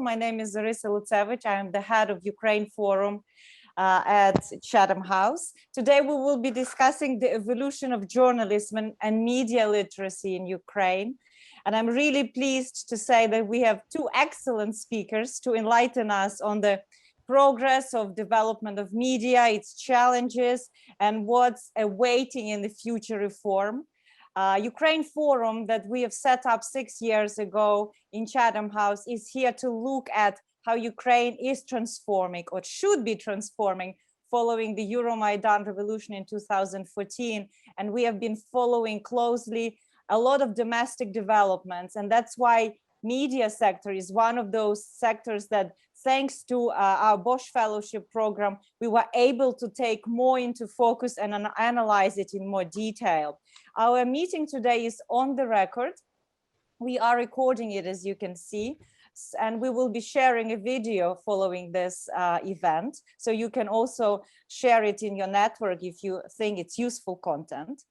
My name is Eurasia Lutsevich. I am the head of Ukraine Forum at Chatham House. Today we will be discussing the evolution of journalism and media literacy in Ukraine. And I'm really pleased to say that we have two excellent speakers to enlighten us on the progress of development of media, its challenges, and what's awaiting in the future reform. Ukraine Forum that we have set up 6 years ago in Chatham House is here to look at how Ukraine is transforming or should be transforming following the Euromaidan revolution in 2014. And we have been following closely a lot of domestic developments. And that's why media sector is one of those sectors that, thanks to our Bosch Fellowship program, we were able to take more into focus and analyze it in more detail. Our meeting today is on the record. We are recording it, as you can see, and we will be sharing a video following this event. So you can also share it in your network if you think it's useful content.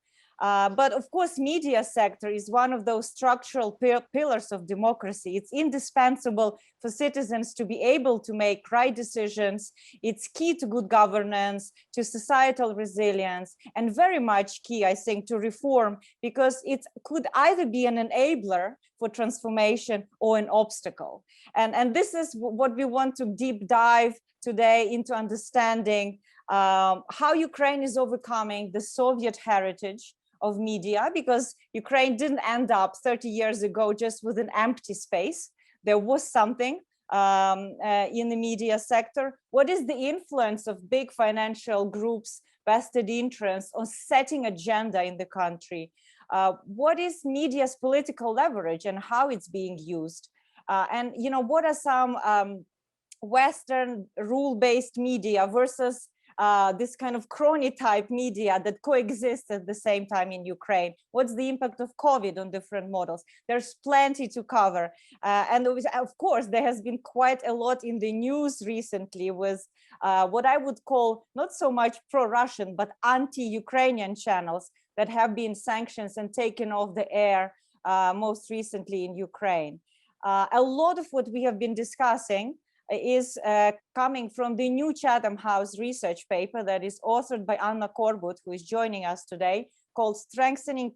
But of course, media sector is one of those structural pillars of democracy. It's indispensable for citizens to be able to make right decisions. It's key to good governance, to societal resilience, and very much key, I think, to reform, because it could either be an enabler for transformation or an obstacle. And this is what we want to deep dive today into, understanding how Ukraine is overcoming the Soviet heritage of media, because Ukraine didn't end up 30 years ago just with an empty space. There was something in the media sector. What is the influence of big financial groups, vested interests on setting agenda in the country? What is media's political leverage and how it's being used? And what are some Western rule-based media versus this kind of crony type media that coexist at the same time in Ukraine? What's the impact of COVID on different models? There's plenty to cover. And of course, there has been quite a lot in the news recently with what I would call not so much pro-Russian, but anti-Ukrainian channels that have been sanctioned and taken off the air most recently in Ukraine. A lot of what we have been discussing is coming from the new Chatham House research paper that is authored by Anna Korbut, who is joining us today, called Strengthening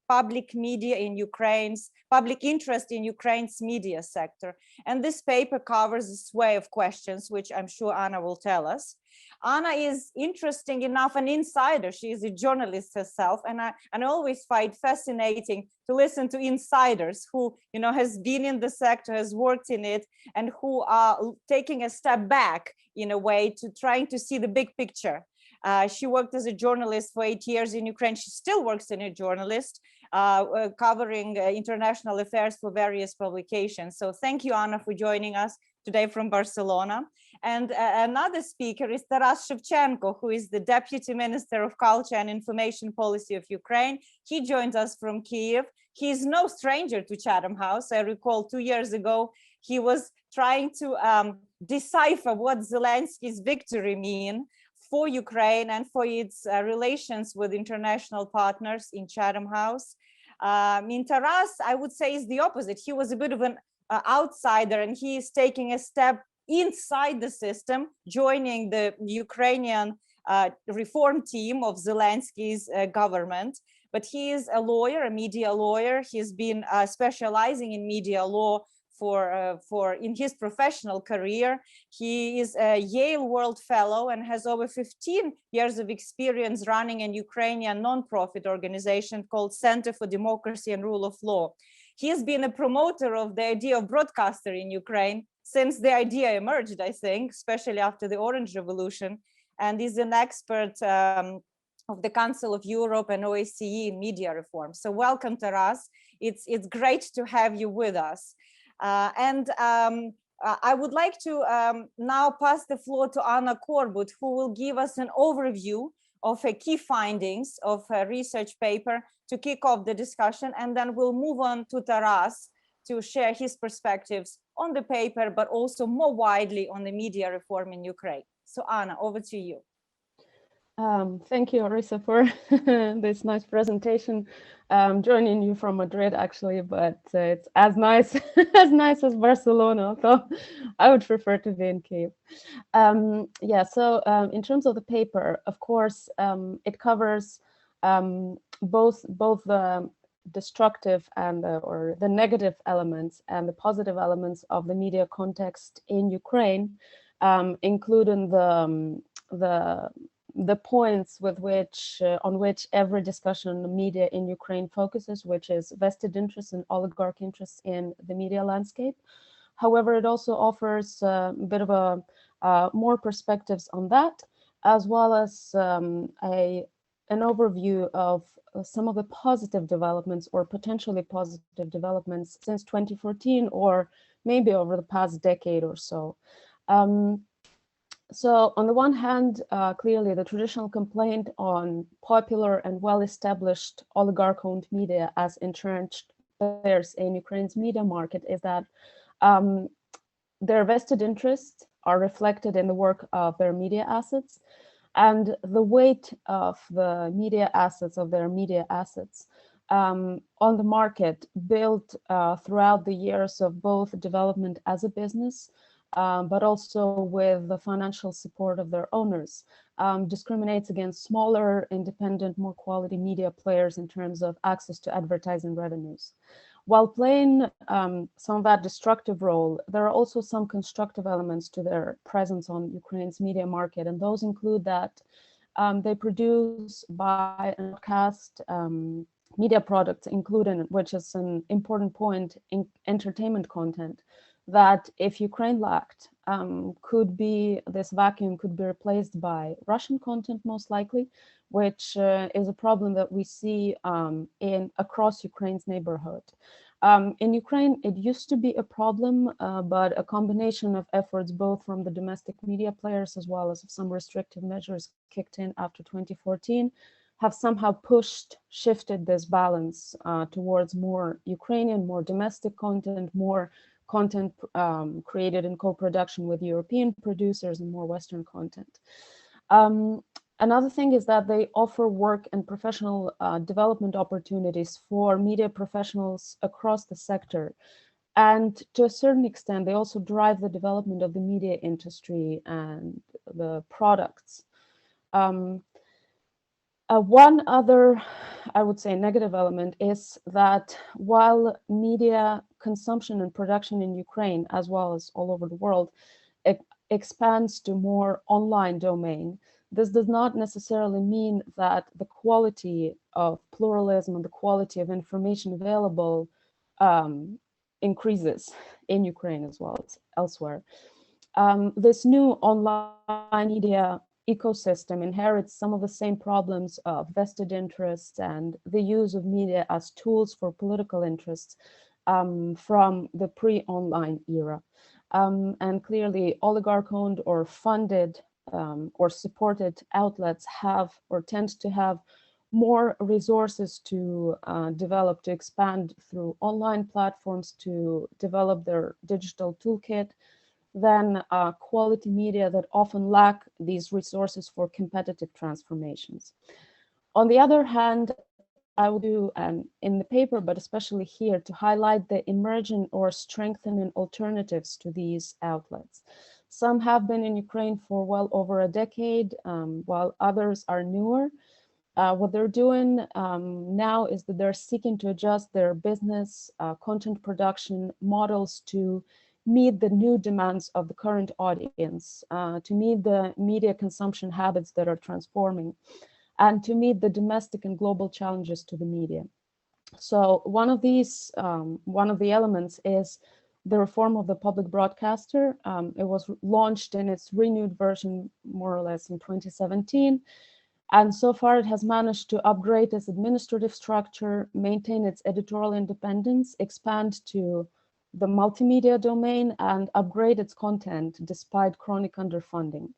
Public Media in Ukraine's Public Interest in Ukraine's Media Sector. And this paper covers a sway of questions, which I'm sure Anna will tell us. Anna is, interesting enough, an insider. She is a journalist herself, and I always find fascinating to listen to insiders who, has been in the sector, has worked in it, and who are taking a step back in a way to trying to see the big picture. She worked as a journalist for 8 years in Ukraine. She still works as a journalist, covering international affairs for various publications. So thank you, Anna, for joining us today from Barcelona. And another speaker is Taras Shevchenko, who is the Deputy Minister of Culture and Information Policy of Ukraine. He joins us from Kyiv. He is no stranger to Chatham House. I recall 2 years ago, he was trying to decipher what Zelensky's victory mean for Ukraine and for its relations with international partners in Chatham House. In Taras, I would say, is the opposite. He was a bit of an outsider, and he is taking a step inside the system, joining the Ukrainian reform team of Zelensky's government. But he is a lawyer, a media lawyer. He's been specializing in media law for in his professional career. He is a Yale World Fellow and has over 15 years of experience running an Ukrainian nonprofit organization called Center for Democracy and Rule of Law. He has been a promoter of the idea of broadcaster in Ukraine since the idea emerged, I think, especially after the Orange Revolution, and is an expert of the Council of Europe and OSCE in media reform. So welcome, Taras. It's great to have you with us. I would like to now pass the floor to Anna Korbut, who will give us an overview of key findings of a research paper to kick off the discussion, and then we'll move on to Taras to share his perspectives on the paper, but also more widely on the media reform in Ukraine. So Anna, over to you. Thank you, Arisa, for this nice presentation. Joining you from Madrid, actually, but it's as nice as nice as Barcelona. So I would prefer to be in Kiev. Yeah. So in terms of the paper, of course, it covers both the destructive and or the negative elements and the positive elements of the media context in Ukraine, including the the points with which on which every discussion on the media in Ukraine focuses, which is vested interests and oligarch interests in the media landscape. However, it also offers a bit of a more perspectives on that, as well as an overview of some of the positive developments or potentially positive developments since 2014 or maybe over the past decade or so. Um, so on the one hand, clearly the traditional complaint on popular and well-established oligarch-owned media as entrenched players in Ukraine's media market is that um, their vested interests are reflected in the work of their media assets, and the weight of the media assets, of their media assets, on the market built throughout the years of both development as a business, but also with the financial support of their owners, discriminates against smaller, independent, more quality media players in terms of access to advertising revenues. While playing some of that destructive role, there are also some constructive elements to their presence on Ukraine's media market, and those include that they produce, buy, and broadcast media products, including, which is an important point, in entertainment content, that if Ukraine lacked, this vacuum could be replaced by Russian content, most likely, which is a problem that we see in across Ukraine's neighborhood. In Ukraine, it used to be a problem, but a combination of efforts, both from the domestic media players as well as some restrictive measures kicked in after 2014, have somehow shifted this balance towards more Ukrainian, more domestic content, more content created in co-production with European producers and more Western content. Another thing is that they offer work and professional development opportunities for media professionals across the sector. And to a certain extent, they also drive the development of the media industry and the products. One other, I would say, negative element is that while media consumption and production in Ukraine, as well as all over the world, expands to more online domain, this does not necessarily mean that the quality of pluralism and the quality of information available increases in Ukraine as well as elsewhere. This new online media ecosystem inherits some of the same problems of vested interests and the use of media as tools for political interests from the pre-online era. And clearly, oligarch-owned or funded or supported outlets have or tend to have more resources to develop, to expand through online platforms, to develop their digital toolkit, than quality media that often lack these resources for competitive transformations. On the other hand, I will do in the paper, but especially here, to highlight the emerging or strengthening alternatives to these outlets. Some have been in Ukraine for well over a decade, while others are newer. What they're doing now is that they're seeking to adjust their business content production models to meet the new demands of the current audience, to meet the media consumption habits that are transforming, and to meet the domestic and global challenges to the media. So one of the elements is the reform of the public broadcaster. It was launched in its renewed version more or less in 2017. And so far it has managed to upgrade its administrative structure, maintain its editorial independence, expand to the multimedia domain, and upgrade its content despite chronic underfunding.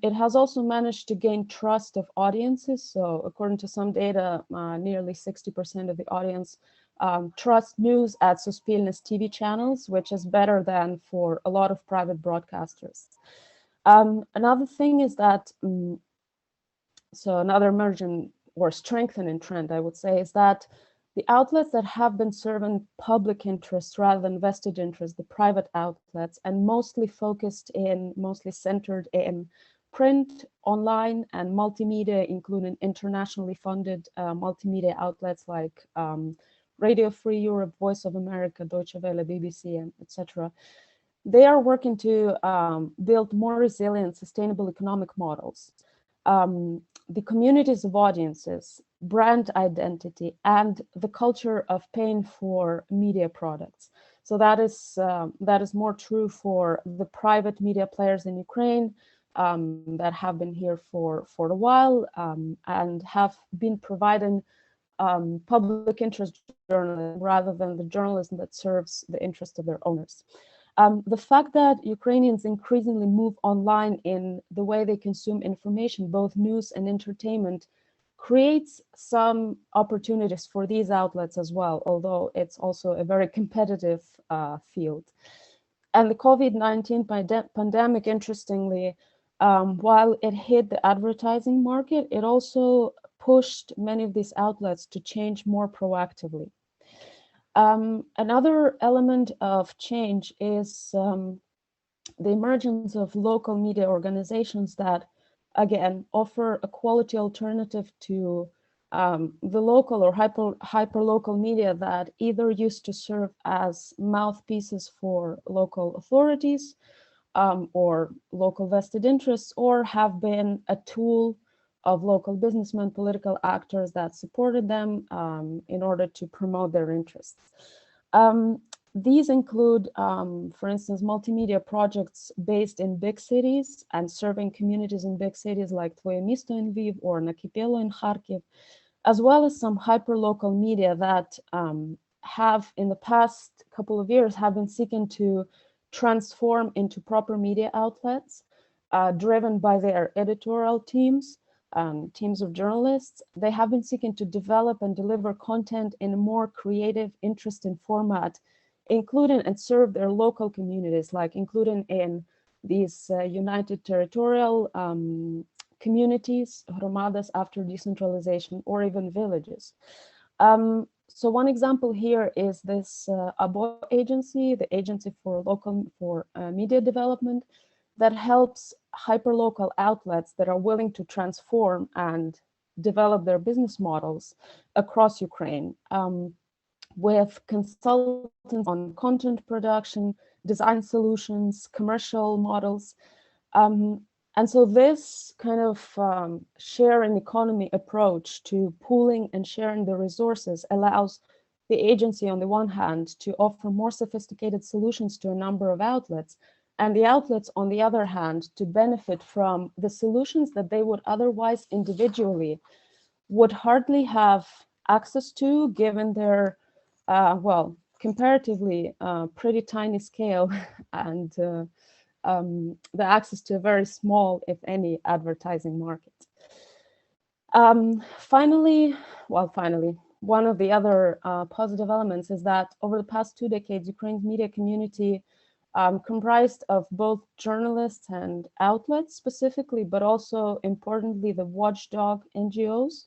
It has also managed to gain trust of audiences. So according to some data, nearly 60% of the audience trust news at Suspilne's TV channels, which is better than for a lot of private broadcasters. Another thing is that So another emerging or strengthening trend, I would say, is that the outlets that have been serving public interests rather than vested interests, the private outlets, and mostly centered in print, online, and multimedia, including internationally funded multimedia outlets like Radio Free Europe, Voice of America, Deutsche Welle, BBC, and etc. They are working to build more resilient, sustainable economic models. The communities of audiences, brand identity, and the culture of paying for media products. So that is more true for the private media players in Ukraine that have been here for a while and have been providing public interest journalism rather than the journalism that serves the interest of their owners. The fact that Ukrainians increasingly move online in the way they consume information, both news and entertainment, creates some opportunities for these outlets as well, although it's also a very competitive field. And the COVID-19 pandemic, interestingly, while it hit the advertising market, it also pushed many of these outlets to change more proactively. Another element of change is the emergence of local media organizations that, again, offer a quality alternative to the local or hyper-local media that either used to serve as mouthpieces for local authorities or local vested interests, or have been a tool of local businessmen, political actors that supported them in order to promote their interests. These include, for instance, multimedia projects based in big cities and serving communities in big cities like Tvoje Misto in Lviv or Nakipelo in Kharkiv, as well as some hyper-local media that have, in the past couple of years, have been seeking to transform into proper media outlets driven by their editorial teams, teams of journalists. They have been seeking to develop and deliver content in a more creative, interesting format, including and serve their local communities, like including in these united territorial communities, hromadas after decentralization, or even villages. So one example here is this ABO agency, the Agency for Media Development, that helps hyperlocal outlets that are willing to transform and develop their business models across Ukraine with consultants on content production, design solutions, commercial models. And so this kind of sharing economy approach to pooling and sharing the resources allows the agency on the one hand to offer more sophisticated solutions to a number of outlets, and the outlets on the other hand to benefit from the solutions that they would otherwise individually would hardly have access to, given their, well, comparatively pretty tiny scale and the access to a very small, if any, advertising market. Finally, one of the other positive elements is that over the past 2 decades, Ukraine's media community, comprised of both journalists and outlets specifically, but also importantly, the watchdog NGOs,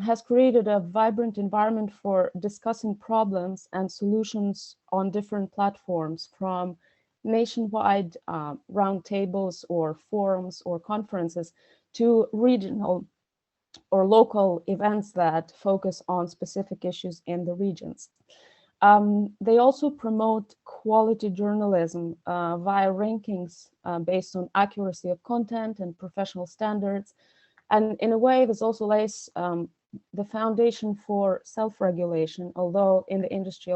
has created a vibrant environment for discussing problems and solutions on different platforms, from nationwide roundtables or forums or conferences to regional or local events that focus on specific issues in the regions. They also promote quality journalism via rankings based on accuracy of content and professional standards. And in a way, this also lays the foundation for self-regulation, although in the industry,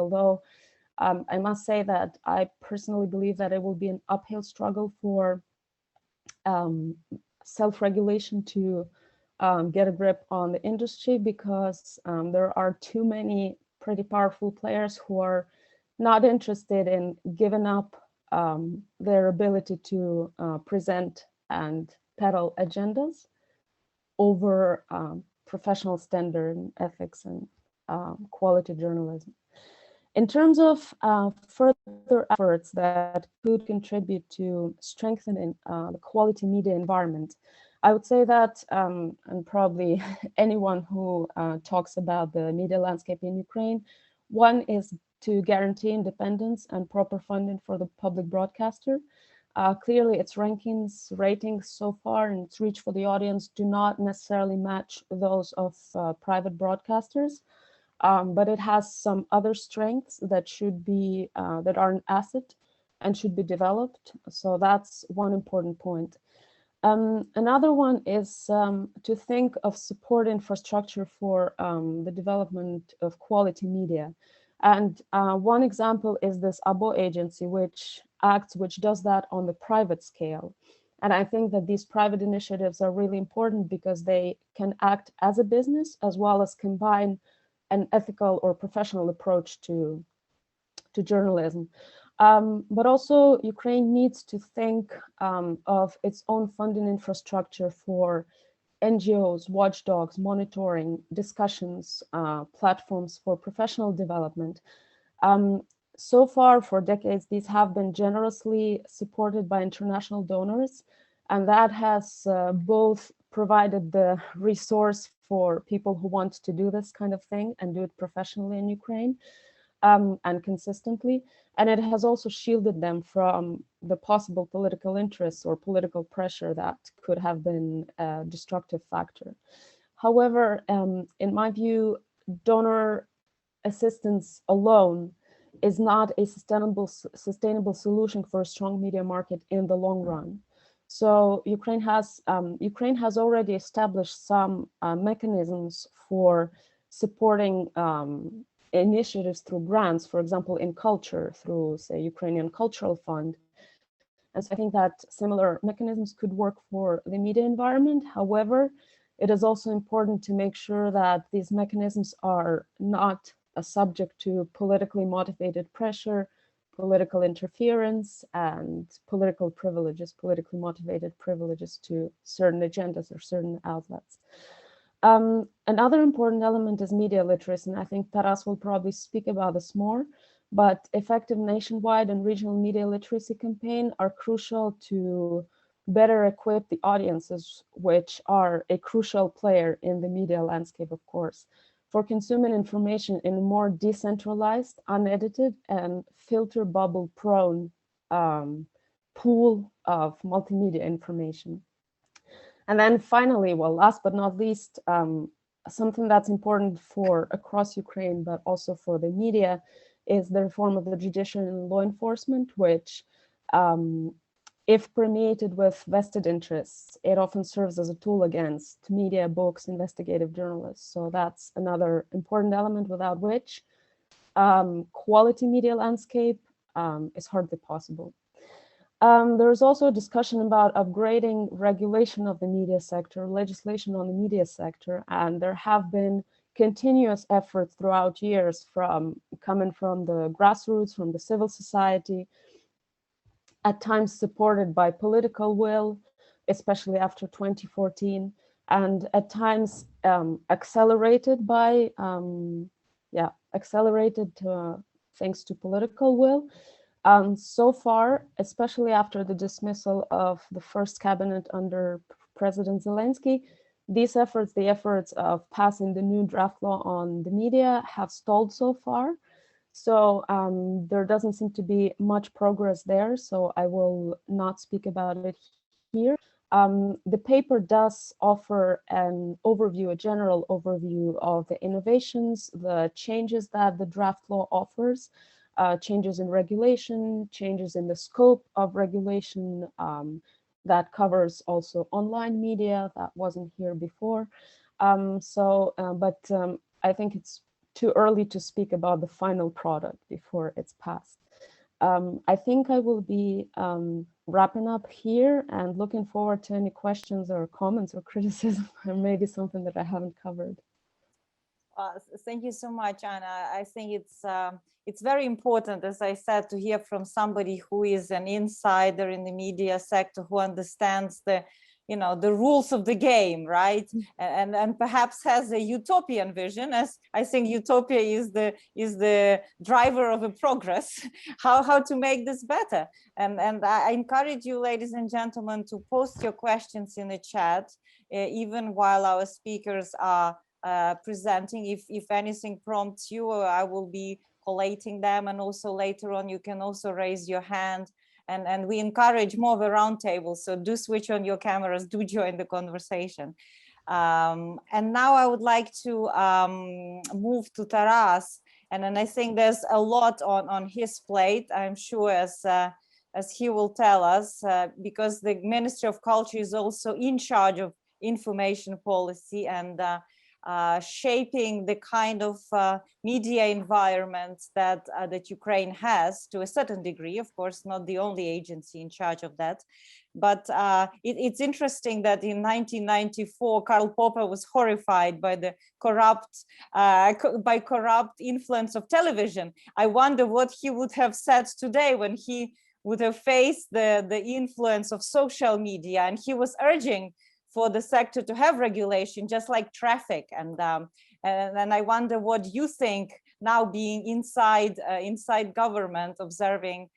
I must say that I personally believe that it will be an uphill struggle for self-regulation to get a grip on the industry, because there are too many pretty powerful players who are not interested in giving up their ability to present and peddle agendas over professional standard and ethics and quality journalism. In terms of further efforts that could contribute to strengthening the quality media environment, I would say that, and probably anyone who talks about the media landscape in Ukraine, one is to guarantee independence and proper funding for the public broadcaster. Clearly, its ratings so far and its reach for the audience do not necessarily match those of private broadcasters, but it has some other strengths that should be that are an asset and should be developed. So that's one important point. Another one is to think of support infrastructure for the development of quality media. And one example is this ABO agency, which does that on the private scale. And I think that these private initiatives are really important because they can act as a business as well as combine an ethical or professional approach to journalism. But also Ukraine needs to think of its own funding infrastructure for NGOs, watchdogs, monitoring, discussions, platforms for professional development. So far, for decades, these have been generously supported by international donors, and that has both provided the resource for people who want to do this kind of thing and do it professionally in Ukraine, and consistently. And it has also shielded them from the possible political interests or political pressure that could have been a destructive factor. However, in my view, donor assistance alone is not a sustainable solution for a strong media market in the long run. So Ukraine has already established some mechanisms for supporting initiatives through grants, for example, in culture, through, say, Ukrainian Cultural Fund. And so I think that similar mechanisms could work for the media environment. However, it is also important to make sure that these mechanisms are not subject to politically motivated pressure, political interference, and politically motivated privileges to certain agendas or certain outlets. Another important element is media literacy, and I think Taras will probably speak about this more, but effective nationwide and regional media literacy campaign are crucial to better equip the audiences, which are a crucial player in the media landscape, of course, for consuming information in a more decentralized, unedited, and filter bubble prone pool of multimedia information. And then finally, well, last but not least, something that's important for across Ukraine, but also for the media, is the reform of the judiciary and law enforcement, which, if permeated with vested interests, it often serves as a tool against media, books, investigative journalists. So that's another important element without which quality media landscape is hardly possible. There's also a discussion about upgrading regulation of the media sector, legislation on the media sector, and there have been continuous efforts throughout years coming from the grassroots, from the civil society, at times supported by political will, especially after 2014, and at times accelerated thanks to political will. So far, especially after the dismissal of the first cabinet under President Zelensky, these efforts, the efforts of passing the new draft law on the media, have stalled so far. So there doesn't seem to be much progress there, so I will not speak about it here. The paper does offer an overview, a general overview of the innovations, the changes that the draft law offers, changes in regulation, changes in the scope of regulation that covers also online media that wasn't here before. But I think it's too early to speak about the final product before it's passed. I think I will be wrapping up here and looking forward to any questions or comments or criticism, or maybe something that I haven't covered. Thank you so much, Anna. I think it's very important, as I said, to hear from somebody who is an insider in the media sector, who understands the the rules of the game, right? And perhaps has a utopian vision, as I think utopia is the driver of a progress, how to make this better. And I encourage you, ladies and gentlemen, to post your questions in the chat, even while our speakers are presenting. If anything prompts you, I will be collating them, and also later on you can also raise your hand, and we encourage more of a roundtable, so do switch on your cameras, do join the conversation. And now I would like to move to Taras, and then I think there's a lot on his plate, I'm sure, as he will tell us, because the Ministry of Culture is also in charge of information policy and shaping the kind of media environment that Ukraine has to a certain degree. Of course, not the only agency in charge of that. But it's interesting that in 1994, Karl Popper was horrified by the corrupt influence of television. I wonder what he would have said today when he would have faced the influence of social media, and he was urging for the sector to have regulation, just like traffic. And I wonder what you think now, being inside government, observing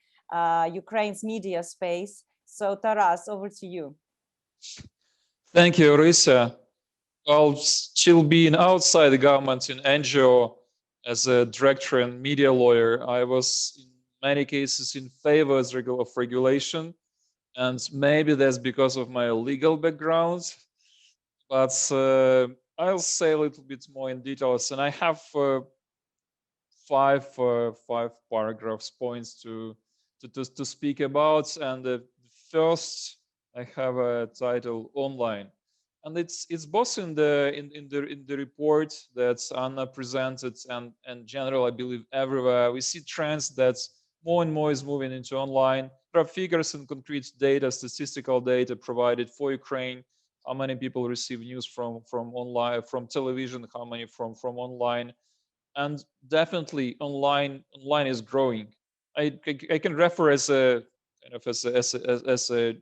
Ukraine's media space. So Taras, over to you. Thank you, Eurasia. I'll still being outside the government in NGO as a director and media lawyer. I was in many cases in favor of regulation, and maybe that's because of my legal background, but I'll say a little bit more in details, and I have five paragraphs points to speak about. And the first, I have a title online, and it's both in the report that Anna presented, and general, I believe, everywhere we see trends that more and more is moving into online. There are figures and concrete data, statistical data provided for Ukraine. How many people receive news from online, from television? How many from online? And definitely online is growing. I can refer as a kind of as a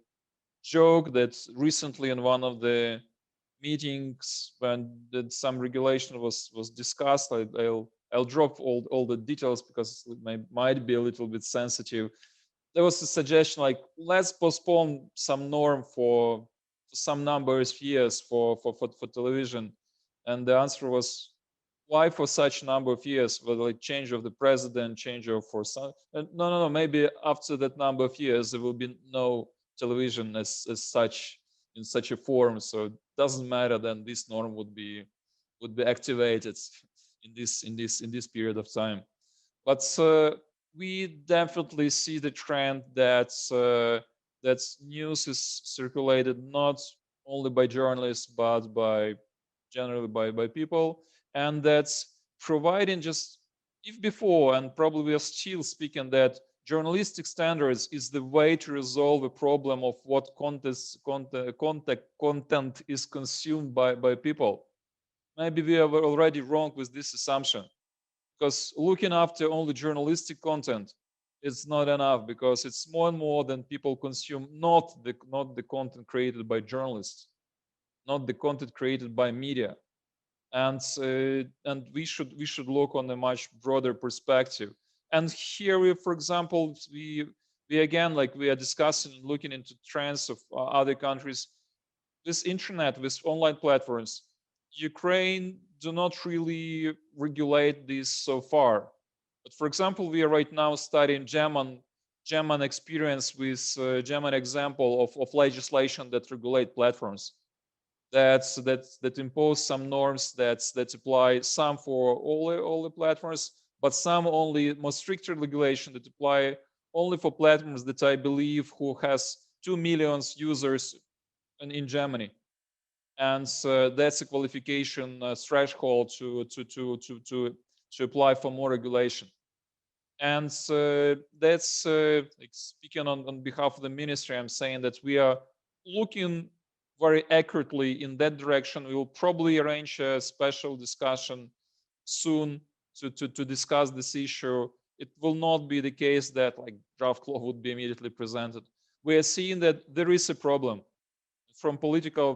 joke that recently in one of the meetings when some regulation was discussed, I'll drop all the details because it might be a little bit sensitive. There was a suggestion like, let's postpone some norm for some numbers of years for television, and the answer was, why for such number of years? Well, like change of the president, change of for some. No. Maybe after that number of years, there will be no television as such in such a form. So it doesn't matter. Then this norm would be activated in this period of time. But we definitely see the trend that that news is circulated not only by journalists but generally by people, and that's providing, just if before, and probably we are still speaking that journalistic standards is the way to resolve a problem of what content is consumed by people. Maybe we are already wrong with this assumption, because looking after only journalistic content is not enough, because it's more and more than people consume not the content created by journalists, not the content created by media. And we should look on a much broader perspective. And here we, for example, we again, like we are discussing, looking into trends of other countries, this internet, with online platforms. Ukraine do not really regulate this so far. But for example, we are right now studying German experience with German example of legislation that regulate platforms, that impose some norms that apply some for all the platforms, but some only more stricter regulation that apply only for platforms that I believe who has 2 million users in Germany. And that's a qualification threshold to apply for more regulation. And that's like speaking on behalf of the ministry, I'm saying that we are looking very accurately in that direction. We will probably arrange a special discussion soon to discuss this issue. It will not be the case that like draft law would be immediately presented. We are seeing that there is a problem. from political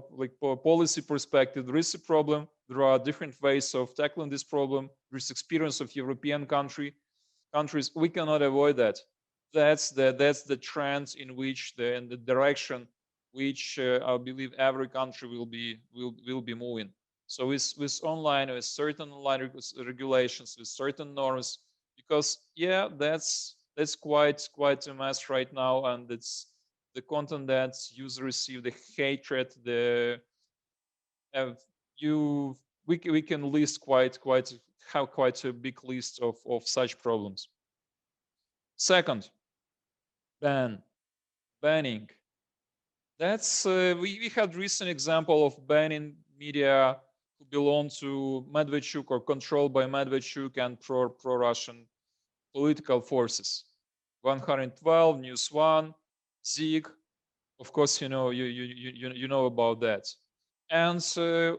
policy perspective, there is a problem. There are different ways of tackling this problem. There is experience of European countries. We cannot avoid that. That's the trend in which the direction which I believe every country will be moving. So with online, with certain online regulations, with certain norms, because yeah, that's quite a mess right now, and it's the content that users receive, the hatred, the you we can list have quite a big list of such problems. Second, banning. That's we had recent example of banning media who belong to Medvedchuk or controlled by Medvedchuk and pro-Russian political forces. 112, News One, Zig. Of course, you know about that. And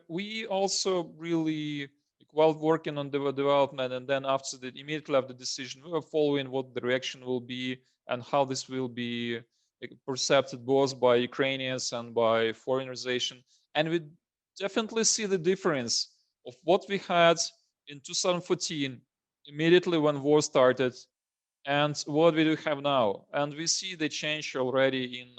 we also really, while working on the development, and then after the immediately after the decision, we were following what the reaction will be and how this will be perceived both by Ukrainians and by foreign organizations. And we definitely see the difference of what we had in 2014, immediately when war started, and what we do have now. And we see the change already in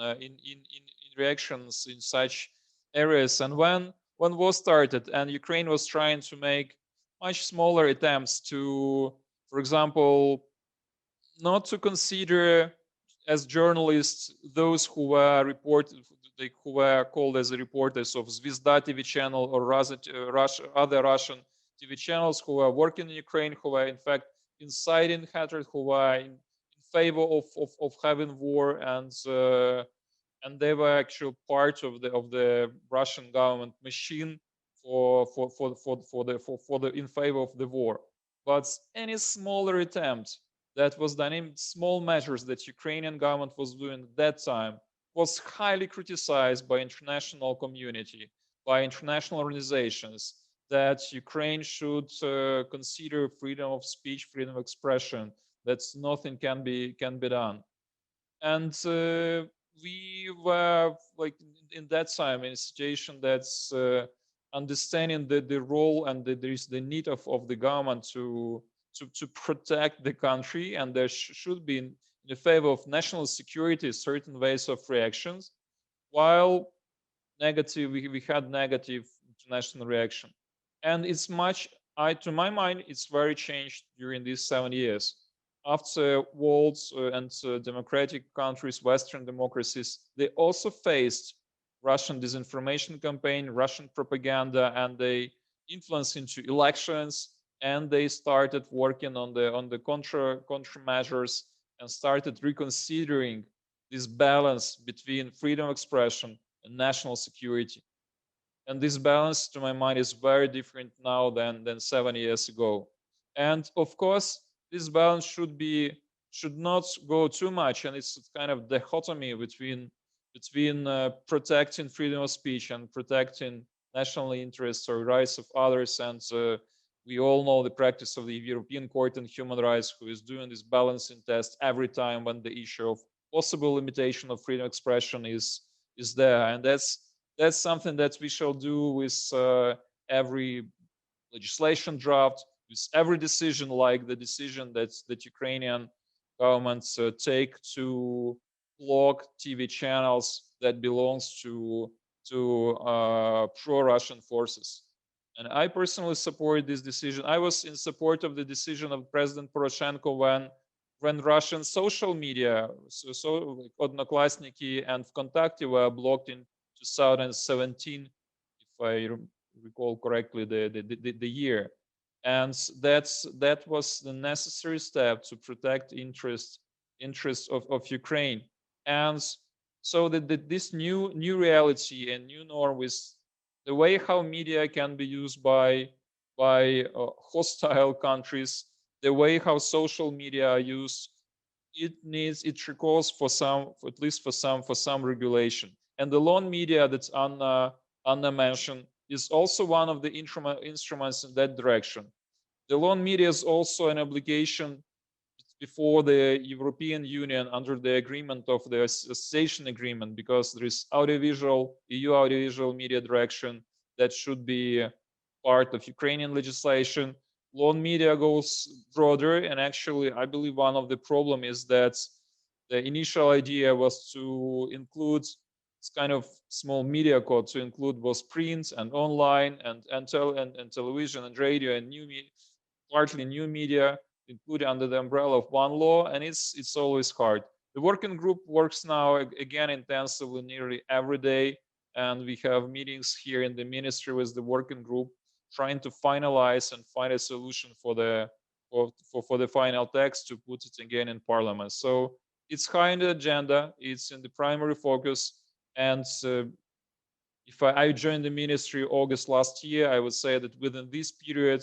reactions in such areas. And when war started and Ukraine was trying to make much smaller attempts to, for example, not to consider as journalists those who were reported, who were called as reporters of Zvezda TV channel or other Russian TV channels, who were working in Ukraine, who were in fact inciting hatred, who were in favor of having war, and they were actually part of the Russian government machine in favor of the war. But any smaller attempt that was done in small measures that Ukrainian government was doing at that time was highly criticized by international community, by international organizations, that Ukraine should consider freedom of speech, freedom of expression, that nothing can be done. And we were like in that time in a situation that's understanding the role, and there is the need of the government to protect the country, and there should be in the favor of national security certain ways of reactions, while negative we had negative international reaction. And it's much, to my mind, it's very changed during these 7 years. After worlds and democratic countries, Western democracies, they also faced Russian disinformation campaign, Russian propaganda, and they influenced into elections, and they started working on the countermeasures and started reconsidering this balance between freedom of expression and national security. And this balance, to my mind, is very different now than 7 years ago. And of course, this balance should not go too much, and it's kind of dichotomy between protecting freedom of speech and protecting national interests or rights of others. And we all know the practice of the European Court on Human Rights, who is doing this balancing test every time when the issue of possible limitation of freedom of expression is there. And that's something that we shall do with every legislation draft, with every decision, like the decision that Ukrainian governments take to block TV channels that belongs to pro-Russian forces. And I personally support this decision. I was in support of the decision of President Poroshenko when Russian social media, so like Odnoklassniki and Vkontakte, were blocked in 2017, if I recall correctly the year. And that was the necessary step to protect interests of Ukraine. And so that this new reality and new norm with the way how media can be used by hostile countries, the way how social media are used, it recalls for some regulation. And the lone media that Anna mentioned is also one of the instruments in that direction. The lone media is also an obligation before the European Union under the agreement of the association agreement, because there is audiovisual, EU audiovisual media direction that should be part of Ukrainian legislation. Law on media goes broader, and actually I believe one of the problem is that the initial idea was to include this kind of small media code, to include both print and online and television and radio and partly new media, included under the umbrella of one law, and it's always hard. The working group works now again intensively nearly every day, and we have meetings here in the ministry with the working group, trying to finalize and find a solution for the final text to put it again in parliament. So it's high on the agenda, it's in the primary focus, and if I joined the ministry August last year, I would say that within this period,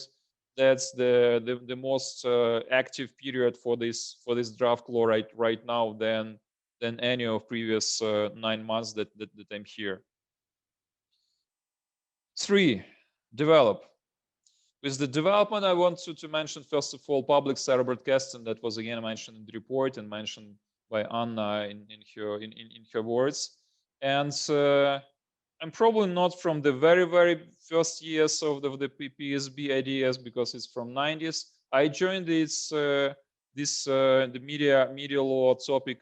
that's the most active period for this draft law right now than any of previous 9 months that I'm here. 3, develop. With the development, I want to mention first of all public server broadcasting that was again mentioned in the report and mentioned by Anna in her words. And I'm probably not from the very first years of the PSB ideas, because it's from 90s. I joined the media law topic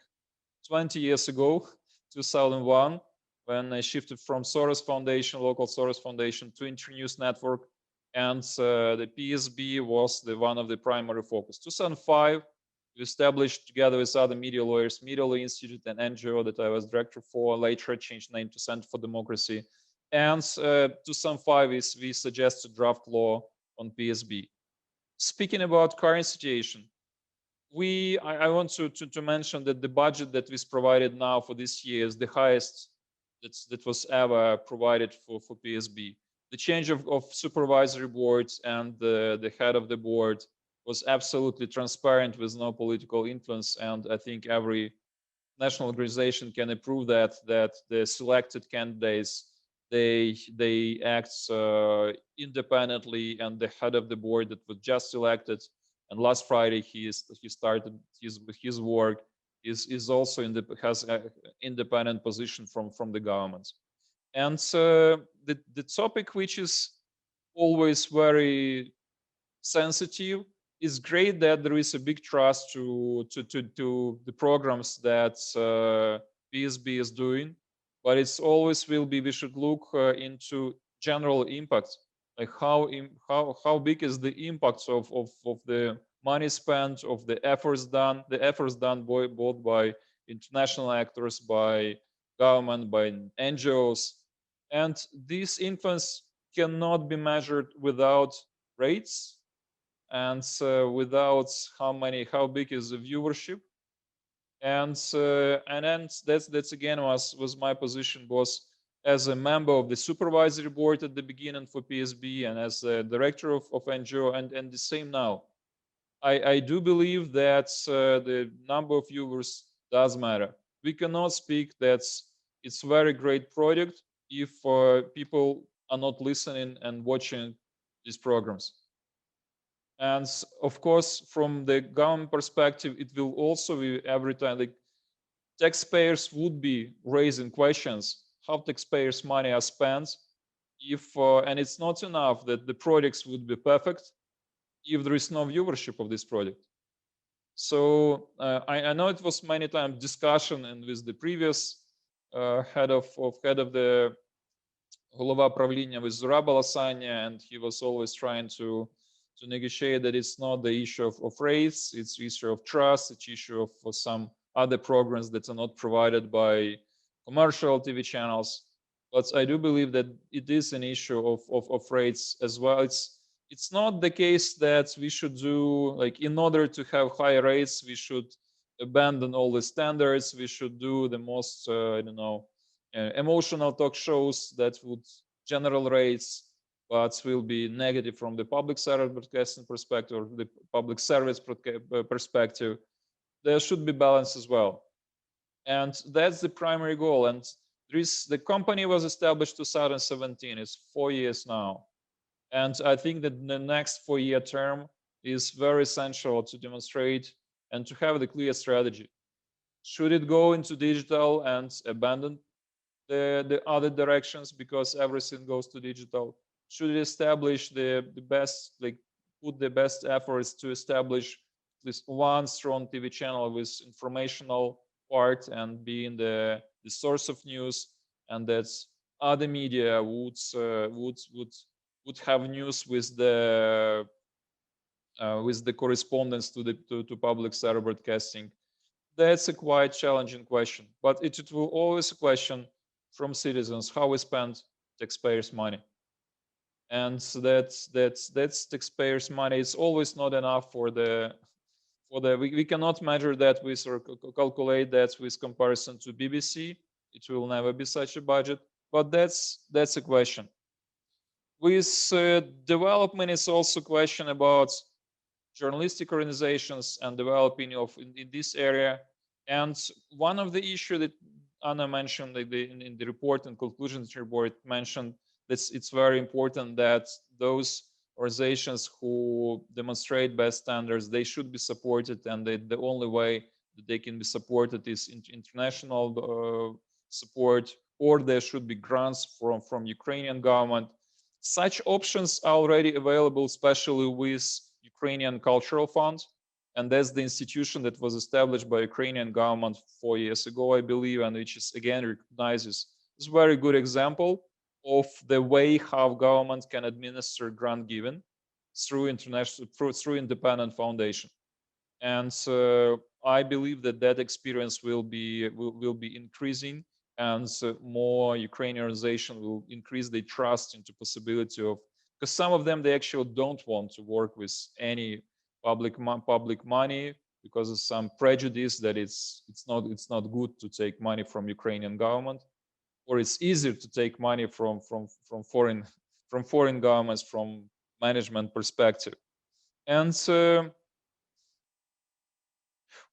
20 years ago, 2001, when I shifted from Soros Foundation, local Soros Foundation, to Internews Network, and the PSB was one of the primary focus. 2005. We established together with other media lawyers, Media Law Institute, an NGO that I was director for. Later, changed name to Center for Democracy. And 2005 is we suggested draft law on PSB. Speaking about current situation, I want to mention that the budget that is provided now for this year is the highest that was ever provided for PSB. The change of supervisory boards and the head of the board was absolutely transparent with no political influence, and I think every national organization can approve that the selected candidates they act independently, and the head of the board that was just elected and last Friday he started his work is also has an independent position from the government. And the topic which is always very sensitive, it's great that there is a big trust to the programs that PSB is doing, but it's always will be we should look into general impact, like how big is the impact of the money spent, of the efforts done both by international actors, by government, by NGOs, and this influence cannot be measured without rates and without how big is the viewership, and then that's again was my position, was as a member of the supervisory board at the beginning for PSB and as a director of NGO, and the same now. I do believe that the number of viewers does matter. We cannot speak that it's a very great product if people are not listening and watching these programs. And of course, from the government perspective, it will also be every time the taxpayers would be raising questions how taxpayers' money are spent, if and it's not enough that the products would be perfect if there is no viewership of this product. So I know it was many times discussion and with the previous head of the Голова правління with Zurab Alasanya, and he was always trying to negotiate that it's not the issue of race, it's issue of trust, it's issue of some other programs that are not provided by commercial TV channels. But I do believe that it is an issue of rates as well. It's not the case that we should do, like, in order to have high rates, we should abandon all the standards, we should do the most, I don't know, emotional talk shows that would general rates, but will be negative from the public service broadcasting perspective or the public service perspective. There should be balance as well. And that's the primary goal. And the company was established 2017, it's 4 years now. And I think that the next 4-year term is very essential to demonstrate and to have the clear strategy. Should it go into digital and abandon the other directions because everything goes to digital? Should it establish the best, like put the best efforts to establish at least one strong TV channel with informational part and being the source of news, and that other media would have news with the correspondence to the to public sector broadcasting? That's a quite challenging question, but it will always a question from citizens how we spend taxpayers' money, and so that's taxpayers' money. It's always not enough for the we cannot measure that with or calculate that with comparison to BBC. It will never be such a budget, but that's a question. With development, it's also a question about journalistic organizations and developing of in this area. And one of the issue that Anna mentioned in the report and conclusions report mentioned that it's very important that those organizations who demonstrate best standards, they should be supported, and the only way that they can be supported is international support, or there should be grants from Ukrainian government. Such options are already available, especially with Ukrainian Cultural Fund, and that's the institution that was established by Ukrainian government 4 years ago, I believe, and which is again recognizes this very good example of the way how government can administer grant given through independent foundation. And I believe that experience will be increasing, and more Ukrainian organization will increase their trust into possibility of, because some of them they actually don't want to work with any public money because of some prejudice that it's not good to take money from Ukrainian government, or it's easier to take money from foreign governments from management perspective. And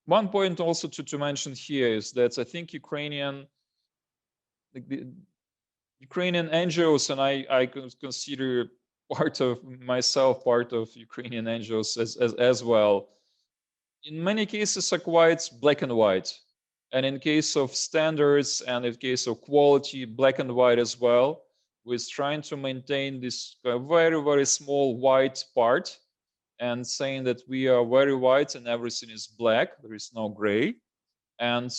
one point also to mention here is that I think Ukrainian NGOs, and I consider part of Ukrainian NGOs as well, in many cases are quite black and white. And in case of standards and in case of quality, black and white as well, with trying to maintain this very, very small white part and saying that we are very white and everything is black, there is no gray, and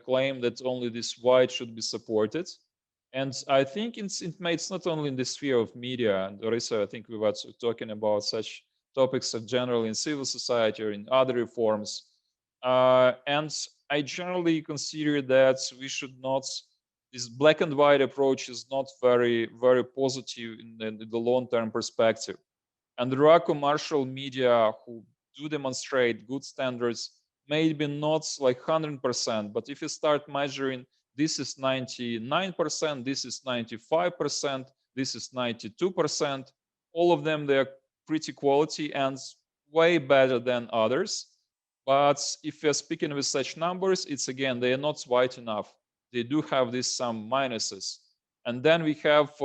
claim that only this white should be supported. And I think it's not only in the sphere of media, and Eurasia, I think we were talking about such topics of generally in civil society or in other reforms. And I generally consider that we should not, this black and white approach is not very, very positive in the long-term perspective. And there are commercial media who do demonstrate good standards, maybe not like 100%, but if you start measuring, this is 99%, this is 95%, this is 92%, all of them, they're pretty quality and way better than others. But if you're speaking with such numbers, it's again, they are not white enough. They do have this some minuses. And then we have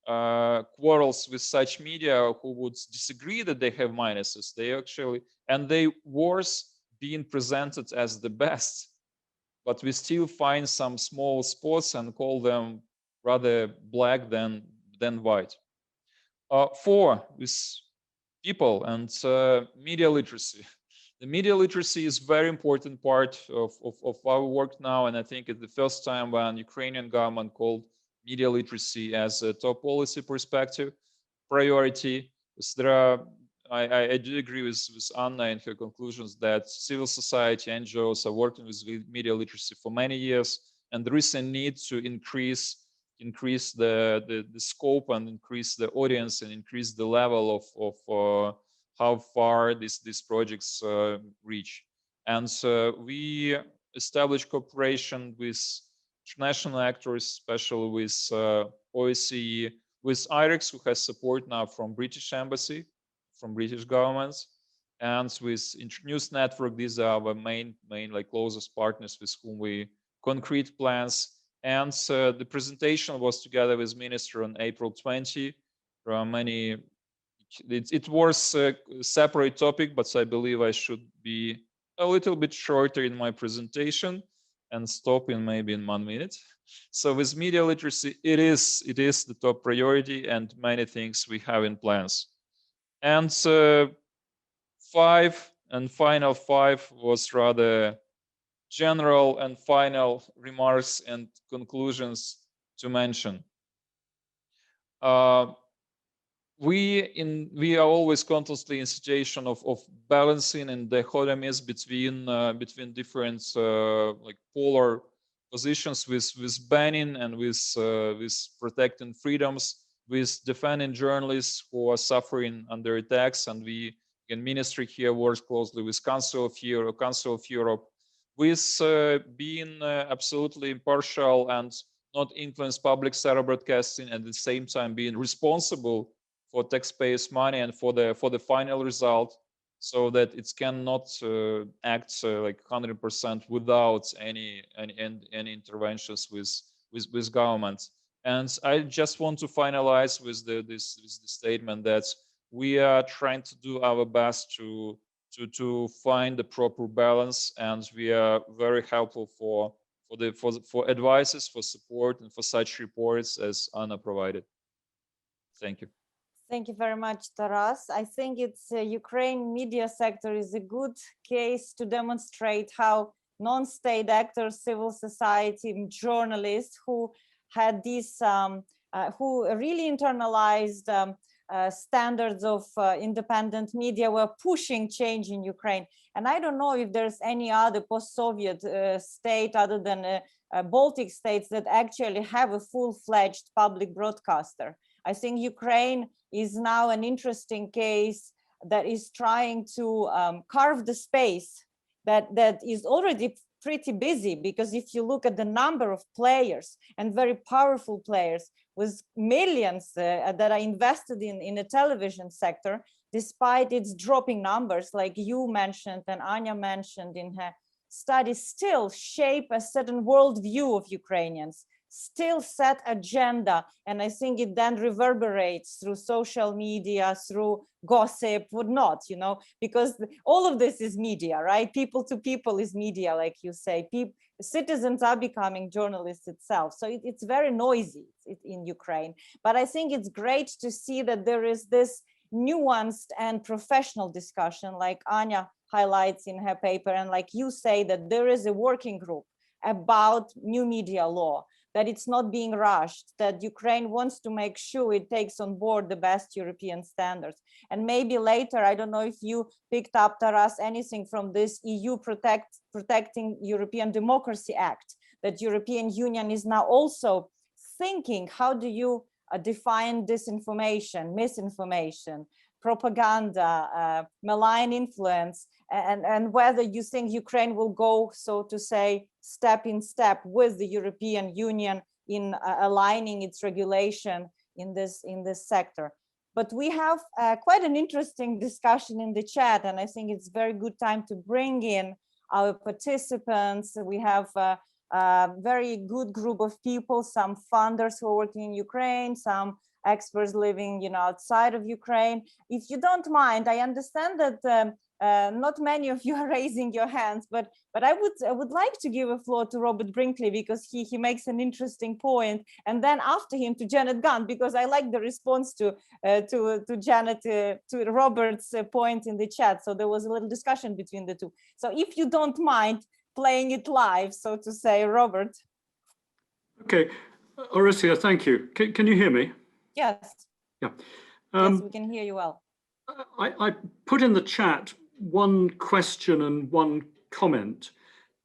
quarrels with such media who would disagree that they have minuses. They actually, and they worse being presented as the best, but we still find some small spots and call them rather black than white. 4, with people and media literacy. The media literacy is very important part of our work now, and I think it's the first time when Ukrainian government called media literacy as a top policy perspective priority. There are, I do agree with Anna in her conclusions that civil society NGOs are working with media literacy for many years, and there is a need to increase the scope and increase the audience and increase the level of how far these projects reach. And so we established cooperation with international actors, especially with OSCE, with IREX, who has support now from British Embassy, from British governments, and with Internews Network. These are our main like closest partners with whom we concrete plans. And the presentation was together with Minister on April 20. There are many. It was a separate topic, but I believe I should be a little bit shorter in my presentation and stop in maybe in 1 minute. So with media literacy, it is the top priority, and many things we have in plans. And final five was rather general and final remarks and conclusions to mention. We are always constantly in situation of balancing and dichotomies between different like polar positions, with banning and with protecting freedoms, with defending journalists who are suffering under attacks. And we in ministry here works closely with Council of Europe, with being absolutely impartial and not influence public sector broadcasting, and at the same time being responsible for taxpayers' money and for the final result, so that it cannot act like 100% without any interventions with government. And I just want to finalize with this statement that we are trying to do our best to find the proper balance, and we are very helpful for advices, for support, and for such reports as Anna provided. Thank you. Thank you very much, Taras. I think it's Ukraine media sector is a good case to demonstrate how non-state actors, civil society, journalists who had these, who really internalized standards of independent media were pushing change in Ukraine. And I don't know if there's any other post-Soviet state other than Baltic states that actually have a full-fledged public broadcaster. I think Ukraine is now an interesting case that is trying to carve the space that is already pretty busy, because if you look at the number of players, and very powerful players with millions that are invested in the television sector, despite its dropping numbers, like you mentioned and Anya mentioned in her study, still shape a certain worldview of Ukrainians, still set agenda. And I think it then reverberates through social media, through gossip, whatnot, you know, because all of this is media, right? People to people is media, like you say. Citizens are becoming journalists itself. So it's very noisy in Ukraine. But I think it's great to see that there is this nuanced and professional discussion, like Anya highlights in her paper, and like you say, that there is a working group about new media law, that it's not being rushed, that Ukraine wants to make sure it takes on board the best European standards. And maybe later, I don't know if you picked up, Taras, anything from this EU Protecting European Democracy Act, that European Union is now also thinking, how do you define disinformation, misinformation, propaganda, malign influence, and whether you think Ukraine will go, so to say, step in step with the European Union in aligning its regulation in this sector. But we have quite an interesting discussion in the chat, and I think it's very good time to bring in our participants. We have a very good group of people, some funders who are working in Ukraine, some experts living, you know, outside of Ukraine. If you don't mind, I understand that not many of you are raising your hands, but I would like to give a floor to Robert Brinkley, because he makes an interesting point, and then after him to Janet Gunn, because I like the response to Janet, to Robert's point in the chat. So there was a little discussion between the two. So if you don't mind playing it live, so to say, Robert. Okay, Eurasia, thank you. Can you hear me? Yes. Yeah. Yes, we can hear you well. I put in the chat one question and one comment.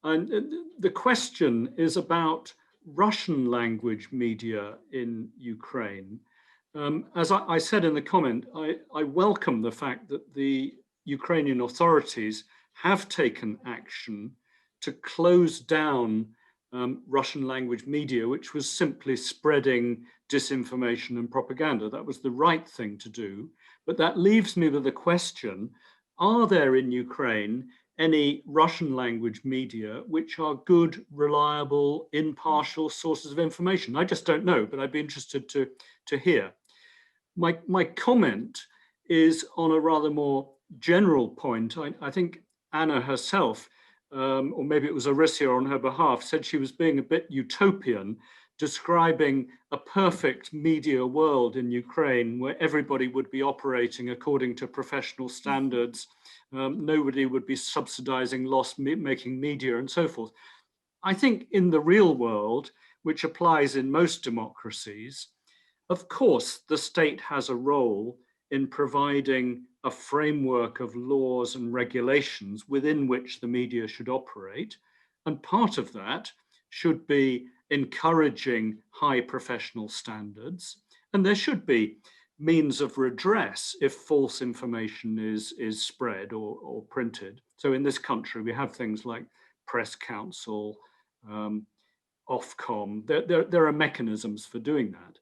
And the question is about Russian language media in Ukraine. As I said in the comment, I welcome the fact that the Ukrainian authorities have taken action to close down Russian language media, which was simply spreading disinformation and propaganda. That was the right thing to do. But that leaves me with the question, are there in Ukraine any Russian language media which are good, reliable, impartial sources of information? I just don't know, but I'd be interested to hear. My comment is on a rather more general point. I think Anna herself, or maybe it was Eurasia on her behalf, said she was being a bit utopian, describing a perfect media world in Ukraine where everybody would be operating according to professional standards, nobody would be subsidizing loss-making media and so forth. I think in the real world, which applies in most democracies, of course, the state has a role in providing a framework of laws and regulations within which the media should operate. And part of that should be encouraging high professional standards. And there should be means of redress if false information is spread or printed. So in this country, we have things like Press Council, Ofcom. There are mechanisms for doing that.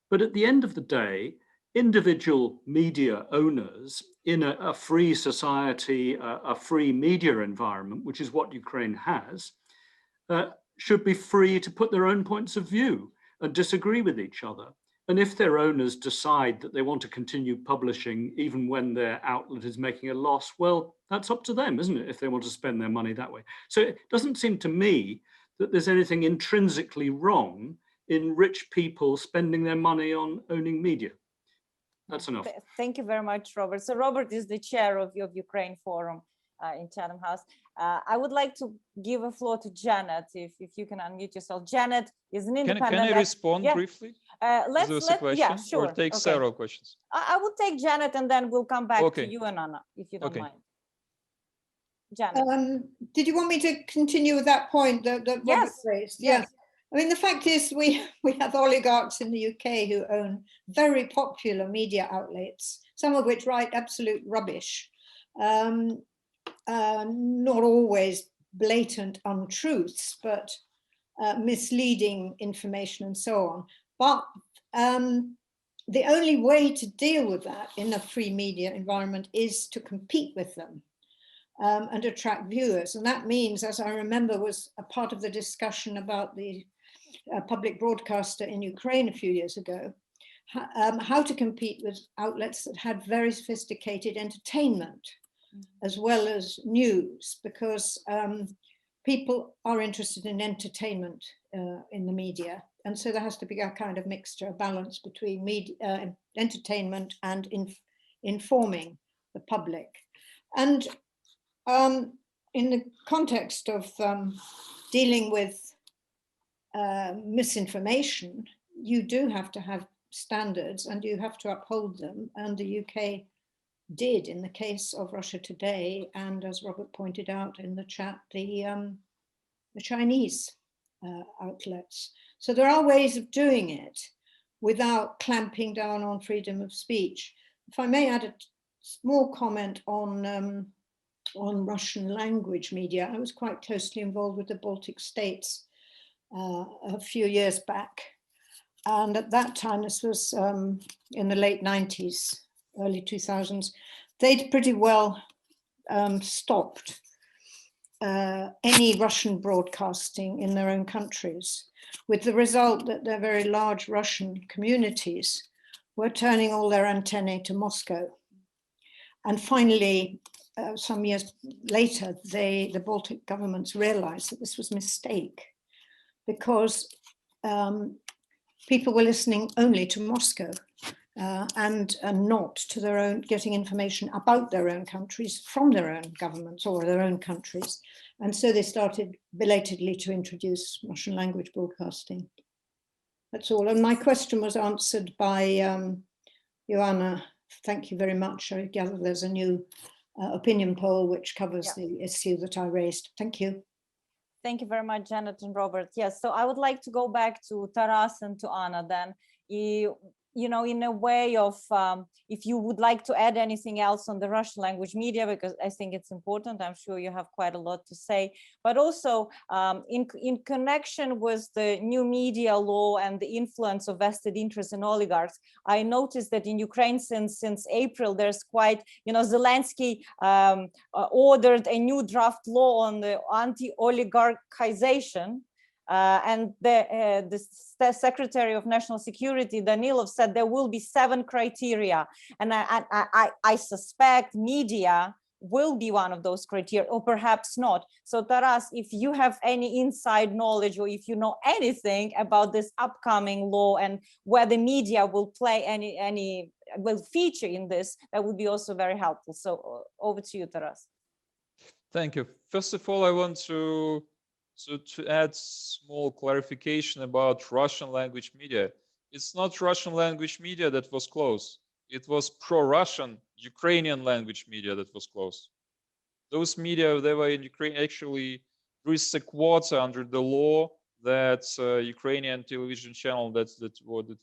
But at the end of the day, individual media owners in a free society, a free media environment, which is what Ukraine has, should be free to put their own points of view and disagree with each other. And if their owners decide that they want to continue publishing even when their outlet is making a loss, well, that's up to them, isn't it, if they want to spend their money that way. So it doesn't seem to me that there's anything intrinsically wrong in rich people spending their money on owning media. That's enough. Thank you very much, Robert. So Robert is the chair of Ukraine Forum in Chatham House. I would like to give a floor to Janet, if you can unmute yourself. Janet is an independent. Can I respond briefly? Yeah, sure. Or take several questions. I will take Janet and then we'll come back to you and Anna, if you don't mind. Janet. Did you want me to continue with that point that Robert raised? Yes. Yeah. I mean, the fact is we have oligarchs in the UK who own very popular media outlets, some of which write absolute rubbish, not always blatant untruths, but misleading information and so on. But the only way to deal with that in a free media environment is to compete with them. And attract viewers. And that means, as I remember, was a part of the discussion about the public broadcaster in Ukraine a few years ago, how to compete with outlets that had very sophisticated entertainment as well as news, because people are interested in entertainment in the media. And so there has to be a kind of mixture, a balance between media, entertainment and informing the public. And in the context of dealing with misinformation, you do have to have standards and you have to uphold them. And the UK did in the case of Russia Today, and as Robert pointed out in the chat, the Chinese outlets. So there are ways of doing it without clamping down on freedom of speech. If I may add a small comment on Russian language media. I was quite closely involved with the Baltic states a few years back. And at that time, this was in the late 90s, early 2000s, they'd pretty well stopped any Russian broadcasting in their own countries, with the result that their very large Russian communities were turning all their antennae to Moscow. And finally, some years later, the Baltic governments realized that this was a mistake, because people were listening only to Moscow and not to their own, getting information about their own countries from their own governments or their own countries. And so they started belatedly to introduce Russian language broadcasting. That's all. And my question was answered by Joanna. Thank you very much. I gather there's a new opinion poll which covers the issue that I raised. Thank you. Thank you very much, Janet and Robert. Yes, so I would like to go back to Taras and to Anna then. You know, in a way of, if you would like to add anything else on the Russian language media, because I think it's important, I'm sure you have quite a lot to say, but also in connection with the new media law and the influence of vested interests and oligarchs, I noticed that in Ukraine since April, there's quite, you know, Zelensky ordered a new draft law on the anti-oligarchization. And the Secretary of National Security, Danilov, said there will be 7 criteria. And I suspect media will be one of those criteria, or perhaps not. So Taras, if you have any inside knowledge, or if you know anything about this upcoming law and where the media will play will feature in this, that would be also very helpful. So over to you, Taras. Thank you. First of all, I want to add small clarification about Russian language media. It's not Russian language media that was closed. It was pro-Russian Ukrainian language media that was closed. Those media, they were in Ukraine. Actually, there is a quota under the law that Ukrainian television channel that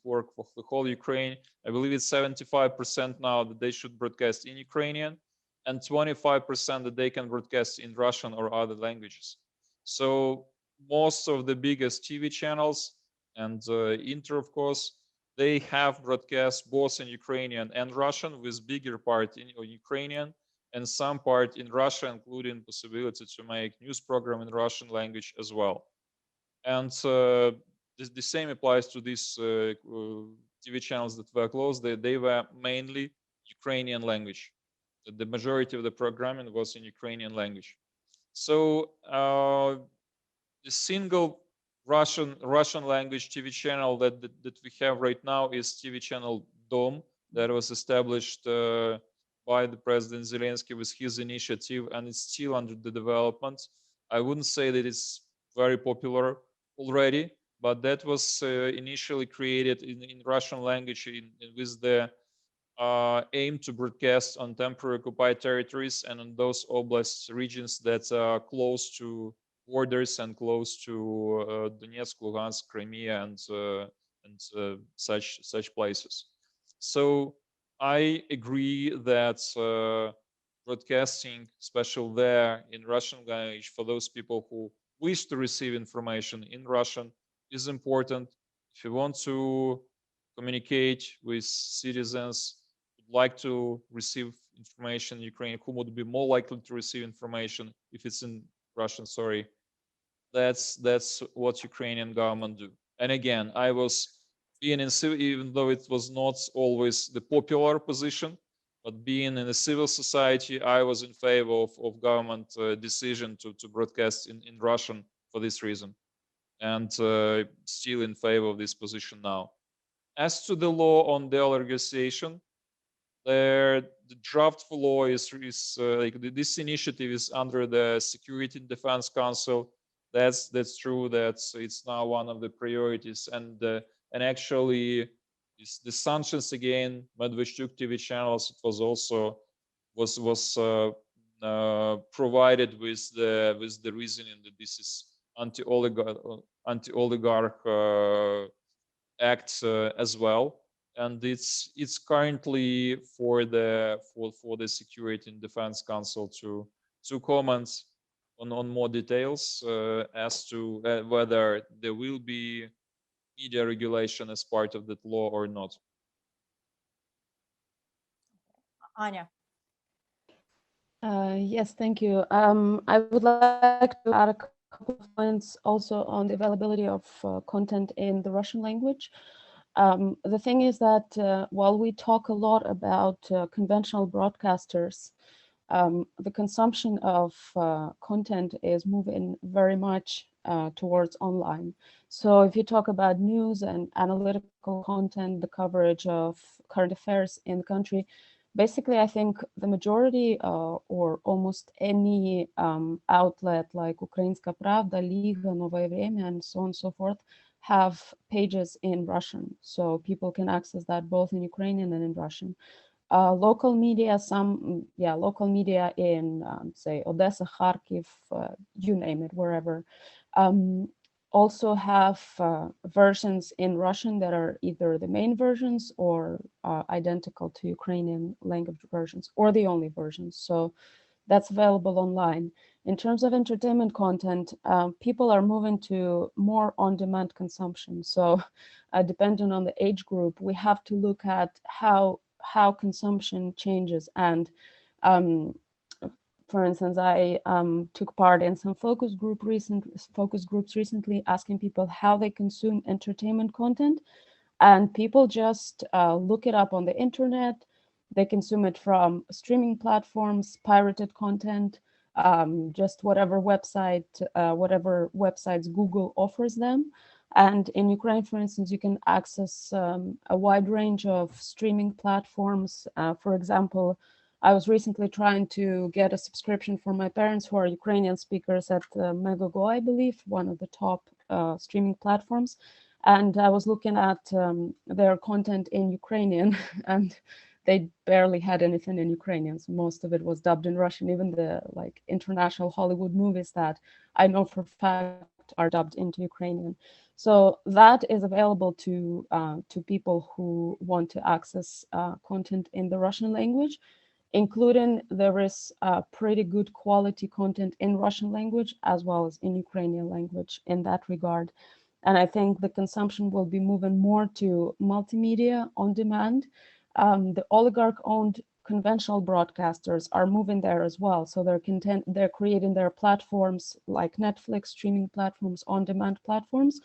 work for the whole Ukraine. I believe it's 75% now that they should broadcast in Ukrainian, and 25% that they can broadcast in Russian or other languages. So most of the biggest TV channels and Inter, of course, they have broadcast both in Ukrainian and Russian, with bigger part in Ukrainian and some part in Russia, including possibility to make news program in Russian language as well. And the same applies to these TV channels that were closed. They were mainly Ukrainian language. The majority of the programming was in Ukrainian language. So the single Russian language TV channel that we have right now is TV channel Dom, that was established by the President Zelensky with his initiative, and it's still under the development. I wouldn't say that it's very popular already, but that was initially created in Russian language with the aim to broadcast on temporary occupied territories and on those oblasts regions that are close to borders and close to Donetsk, Luhansk, Crimea, and such places. So I agree that broadcasting, especially there in Russian language, for those people who wish to receive information in Russian, is important. If you want to communicate with citizens who would like to receive information in Ukraine, who would be more likely to receive information if it's in Russian, sorry, that's what Ukrainian government do. And again, I was being in civil, even though it was not always the popular position, but being in a civil society, I was in favor of government decision to broadcast in Russian for this reason, and still in favor of this position now. As to the law on delegalization, the draft law is like this initiative is under the Security and Defense Council. That's true. It's now one of the priorities, and actually, the sanctions again Medvedchuk TV channels. It was also provided with the reasoning that this is anti-oligarch act as well, and it's currently for the Security and Defense Council to comment on more details as to whether there will be media regulation as part of that law or not. Anya. Yes, thank you. I would like to add a couple of points also on the availability of content in the Russian language. The thing is that while we talk a lot about conventional broadcasters, the consumption of content is moving very much towards online. So if you talk about news and analytical content, the coverage of current affairs in the country, basically, I think the majority or almost any outlet like Ukrainska Pravda, Liga, Novoye Vremya, and so on and so forth, have pages in Russian. So people can access that both in Ukrainian and in Russian. Local media, local media in, say, Odessa, Kharkiv, you name it, wherever, also have versions in Russian that are either the main versions or identical to Ukrainian language versions, or the only versions. So that's available online. In terms of entertainment content, people are moving to more on-demand consumption. So depending on the age group, we have to look at how consumption changes. And for instance, I took part in some focus groups recently, asking people how they consume entertainment content, and people just look it up on the internet. They consume it from streaming platforms, pirated content, just whatever websites Google offers them. And in Ukraine, for instance, you can access a wide range of streaming platforms. For example, I was recently trying to get a subscription for my parents who are Ukrainian speakers at Megogo, I believe, one of the top streaming platforms. And I was looking at their content in Ukrainian, and they barely had anything in Ukrainian. So most of it was dubbed in Russian. Even the international Hollywood movies that I know for a fact are dubbed into Ukrainian. So that is available to people who want to access content in the Russian language, including there is pretty good quality content in Russian language as well as in Ukrainian language in that regard. And I think the consumption will be moving more to multimedia on demand. The oligarch-owned conventional broadcasters are moving there as well. So they're creating their platforms like Netflix, streaming platforms, on-demand platforms.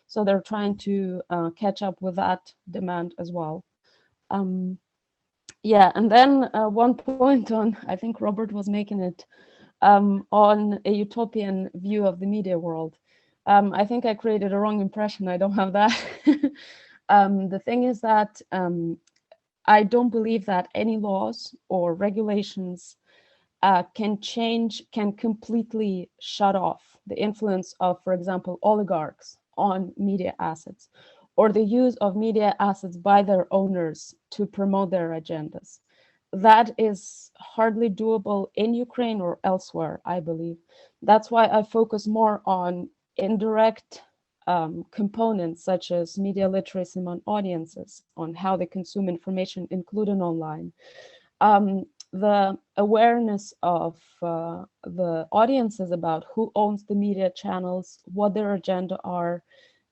So they're trying to catch up with that demand as well. Yeah, and then one point on, I think Robert was making it, on a utopian view of the media world. I think I created a wrong impression. I don't have that. The thing is that I don't believe that any laws or regulations can completely shut off the influence of, for example, oligarchs on media assets, or the use of media assets by their owners to promote their agendas. That is hardly doable in Ukraine or elsewhere, I believe. That's why I focus more on indirect components such as media literacy among audiences, on how they consume information, including online. The awareness of the audiences about who owns the media channels, what their agenda are,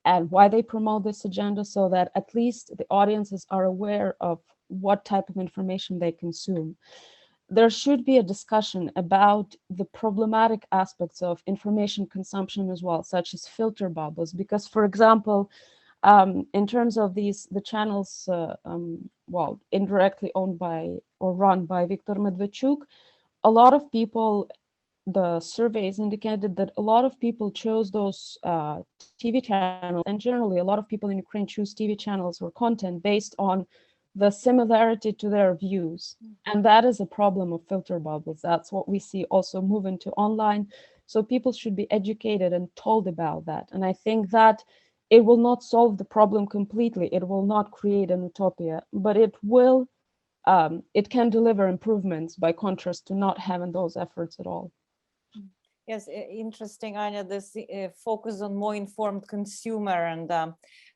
and why they promote this agenda, so that at least the audiences are aware of what type of information they consume. There should be a discussion about the problematic aspects of information consumption as well, such as filter bubbles, because, for example, in terms of the channels, well, indirectly owned by or run by Viktor Medvedchuk, a lot of people, the surveys indicated that a lot of people chose those TV channels, and generally a lot of people in Ukraine choose TV channels or content based on the similarity to their views. And that is a problem of filter bubbles. That's what we see also moving to online. So people should be educated and told about that. And I think that it will not solve the problem completely. It will not create an utopia, but it will, it can deliver improvements by contrast to not having those efforts at all. Yes, interesting, Anya, this focus on more informed consumer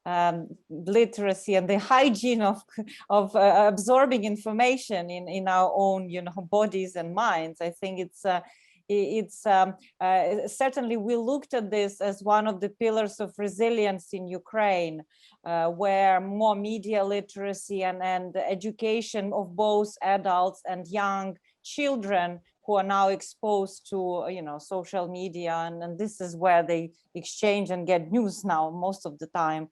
and literacy and the hygiene of absorbing information in our own, bodies and minds. I think it's certainly we looked at this as one of the pillars of resilience in Ukraine, where more media literacy and education of both adults and young children who are now exposed to social media, and this is where they exchange and get news now most of the time,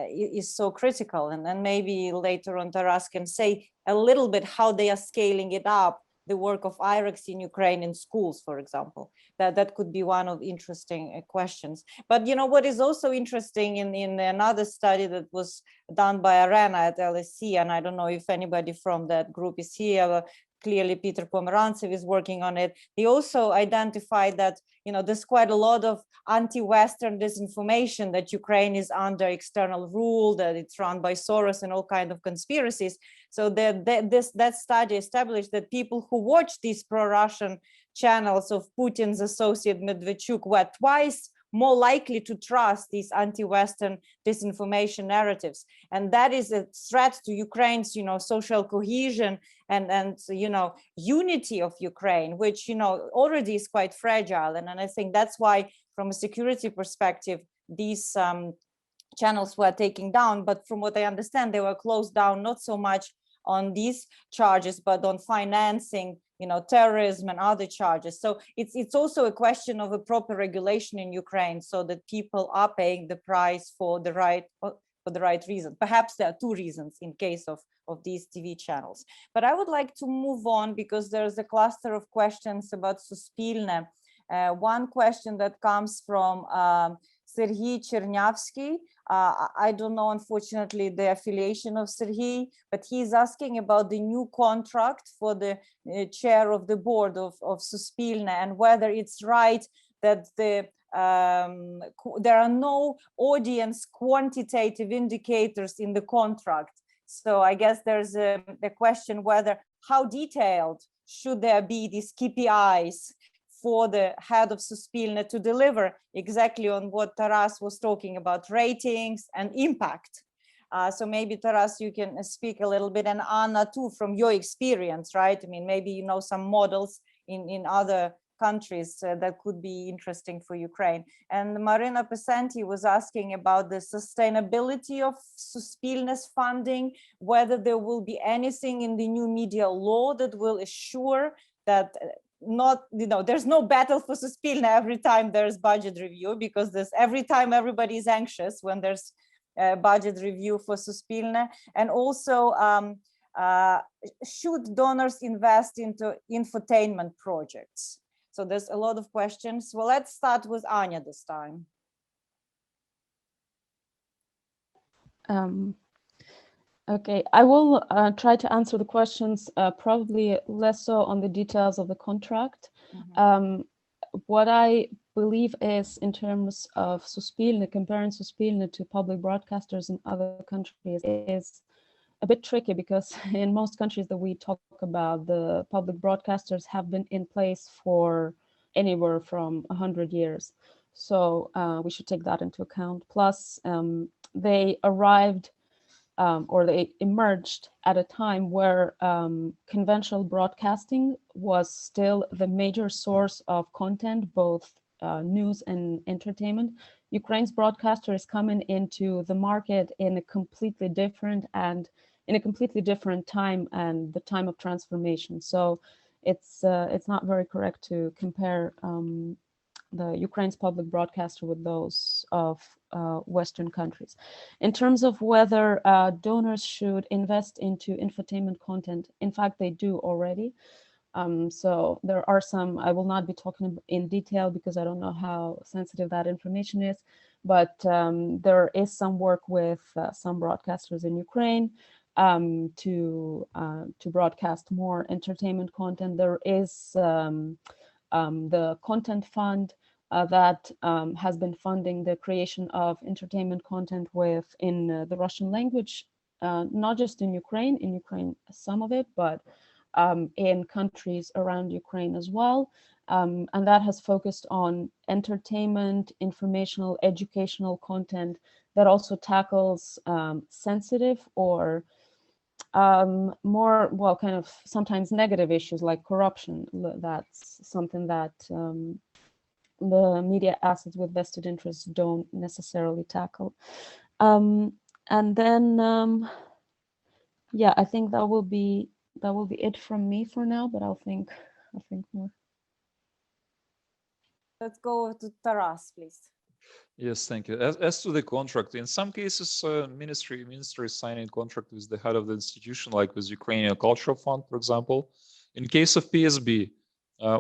is so critical. And then maybe later on Taras can say a little bit how they are scaling it up, the work of IREX in Ukraine in schools, for example. That could be one of interesting questions. But what is also interesting in another study that was done by Arena at LSE, and I don't know if anybody from that group is here, clearly Peter Pomerantsev is working on it. They also identified that there's quite a lot of anti-Western disinformation, that Ukraine is under external rule, that it's run by Soros and all kinds of conspiracies. So that study established that people who watch these pro-Russian channels of Putin's associate Medvedchuk were twice more likely to trust these anti-Western disinformation narratives. And that is a threat to Ukraine's, social cohesion and unity of Ukraine, which, already is quite fragile. And I think that's why, from a security perspective, these channels were taken down. But from what I understand, they were closed down not so much on these charges, but on financing, terrorism and other charges. So it's also a question of a proper regulation in Ukraine, so that people are paying the price for the right for the right reason. Perhaps there are two reasons in case of these TV channels. But I would like to move on because there's a cluster of questions about Suspilne. One question that comes from Serhiy Chernявsky. I don't know, unfortunately, the affiliation of Serhiy, but he's asking about the new contract for the chair of the board of Suspilne and whether it's right that there are no audience quantitative indicators in the contract. So I guess there's a question whether how detailed should there be these KPIs for the head of Suspilne to deliver exactly on what Taras was talking about, ratings and impact. So maybe Taras, you can speak a little bit, and Anna too, from your experience, right? I mean, maybe you know some models in other countries that could be interesting for Ukraine. And Marina Pesenti was asking about the sustainability of Suspilne's funding, whether there will be anything in the new media law that will assure that there's no battle for Suspilne every time there's budget review, because every time everybody is anxious when there's a budget review for Suspilne. And also, should donors invest into infotainment projects? So there's a lot of questions. Well, let's start with Anya this time. Okay, I will try to answer the questions, probably less so on the details of the contract. Mm-hmm. What I believe is, in terms of Suspilne, comparing Suspilne to public broadcasters in other countries is a bit tricky, because in most countries that we talk about, the public broadcasters have been in place for anywhere from 100 years. So we should take that into account. Plus, they arrived or they emerged at a time where conventional broadcasting was still the major source of content, both news and entertainment. Ukraine's broadcaster is coming into the market in a completely different time, and the time of transformation. So it's not very correct to compare the Ukraine's public broadcaster with those of Western countries. In terms of whether donors should invest into infotainment content, in fact, they do already. So there are some, I will not be talking in detail because I don't know how sensitive that information is, but there is some work with some broadcasters in Ukraine to broadcast more entertainment content. There is the content fund that has been funding the creation of entertainment content in the Russian language, not just in Ukraine, some of it, but in countries around Ukraine as well. And that has focused on entertainment, informational, educational content that also tackles sensitive or more, well, kind of sometimes negative issues like corruption. That's something that the media assets with vested interests don't necessarily tackle. And then, yeah, I think that will be it from me for now, but I'll think more. Let's go to Taras, please. Yes, thank you. As to the contract, in some cases, ministry is signing contract with the head of the institution, like with Ukrainian Cultural Fund, for example. In case of PSB,